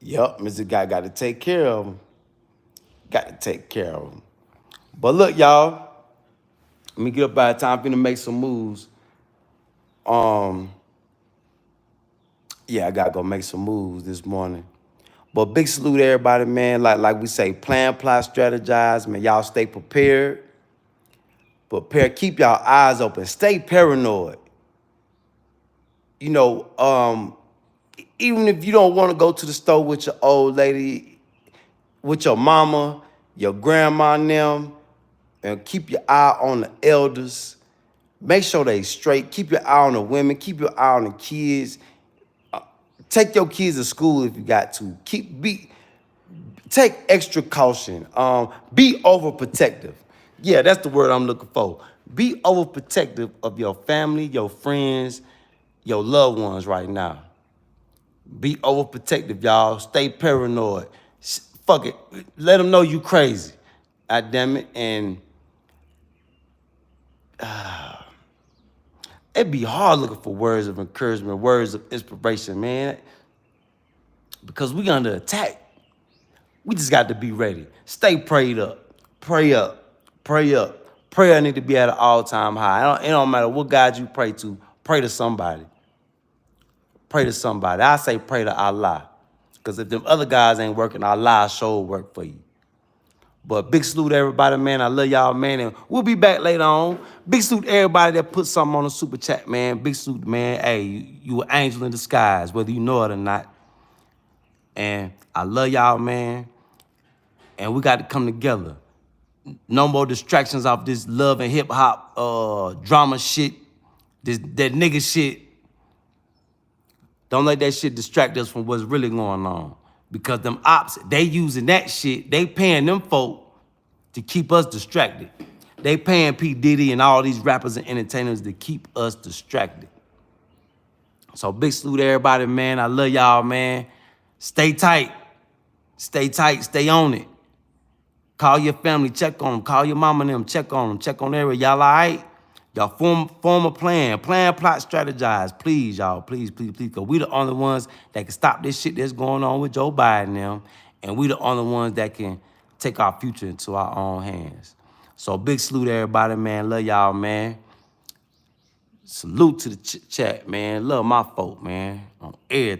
Yep, Mr. Guy got to take care of him. Got to take care of him. But look, y'all, let me get up by the time I'm finna make some moves. Yeah, I gotta go make some moves this morning. But big salute to everybody, man. Like we say, plan, plot, strategize, man. Y'all stay prepared. Keep y'all eyes open. Stay paranoid. Even if you don't want to go to the store with your old lady, with your mama, your grandma and them, and keep your eye on the elders. Make sure they straight. Keep your eye on the women. Keep your eye on the kids. Take your kids to school if you got to. Take extra caution. Be overprotective. Yeah, that's the word I'm looking for. Be overprotective of your family, your friends, your loved ones right now. Be overprotective, y'all. Stay paranoid. Fuck it. Let them know you crazy. God damn it. And it'd be hard looking for words of encouragement, words of inspiration, man. Because we under attack. We just got to be ready. Stay prayed up. Pray up. Pray up. Prayer need to be at an all-time high. It don't matter what God you pray to somebody. Pray to somebody. I say pray to Allah. Because if them other guys ain't working, Allah sure work for you. But big salute to everybody, man. I love y'all, man. And we'll be back later on. Big salute to everybody that put something on the super chat, man. Big salute, man. Hey, you an angel in disguise, whether you know it or not. And I love y'all, man. And we got to come together. No more distractions off this love and hip hop drama shit. That nigga shit. Don't let that shit distract us from what's really going on. Because them ops, they using that shit. They paying them folk to keep us distracted. They paying P. Diddy and all these rappers and entertainers to keep us distracted. So big salute to everybody, man. I love y'all, man. Stay tight. Stay tight. Stay on it. Call your family, check on them. Call your mama and them, check on them. Check on everybody. Y'all all right? Y'all form a plan. Plan, plot, strategize. Please, y'all. Please, please, please. Because we the only ones that can stop this shit that's going on with Joe Biden and them. And we the only ones that can take our future into our own hands. So big salute to everybody, man. Love y'all, man. Salute to the chat, man. Love my folk, man. On everything.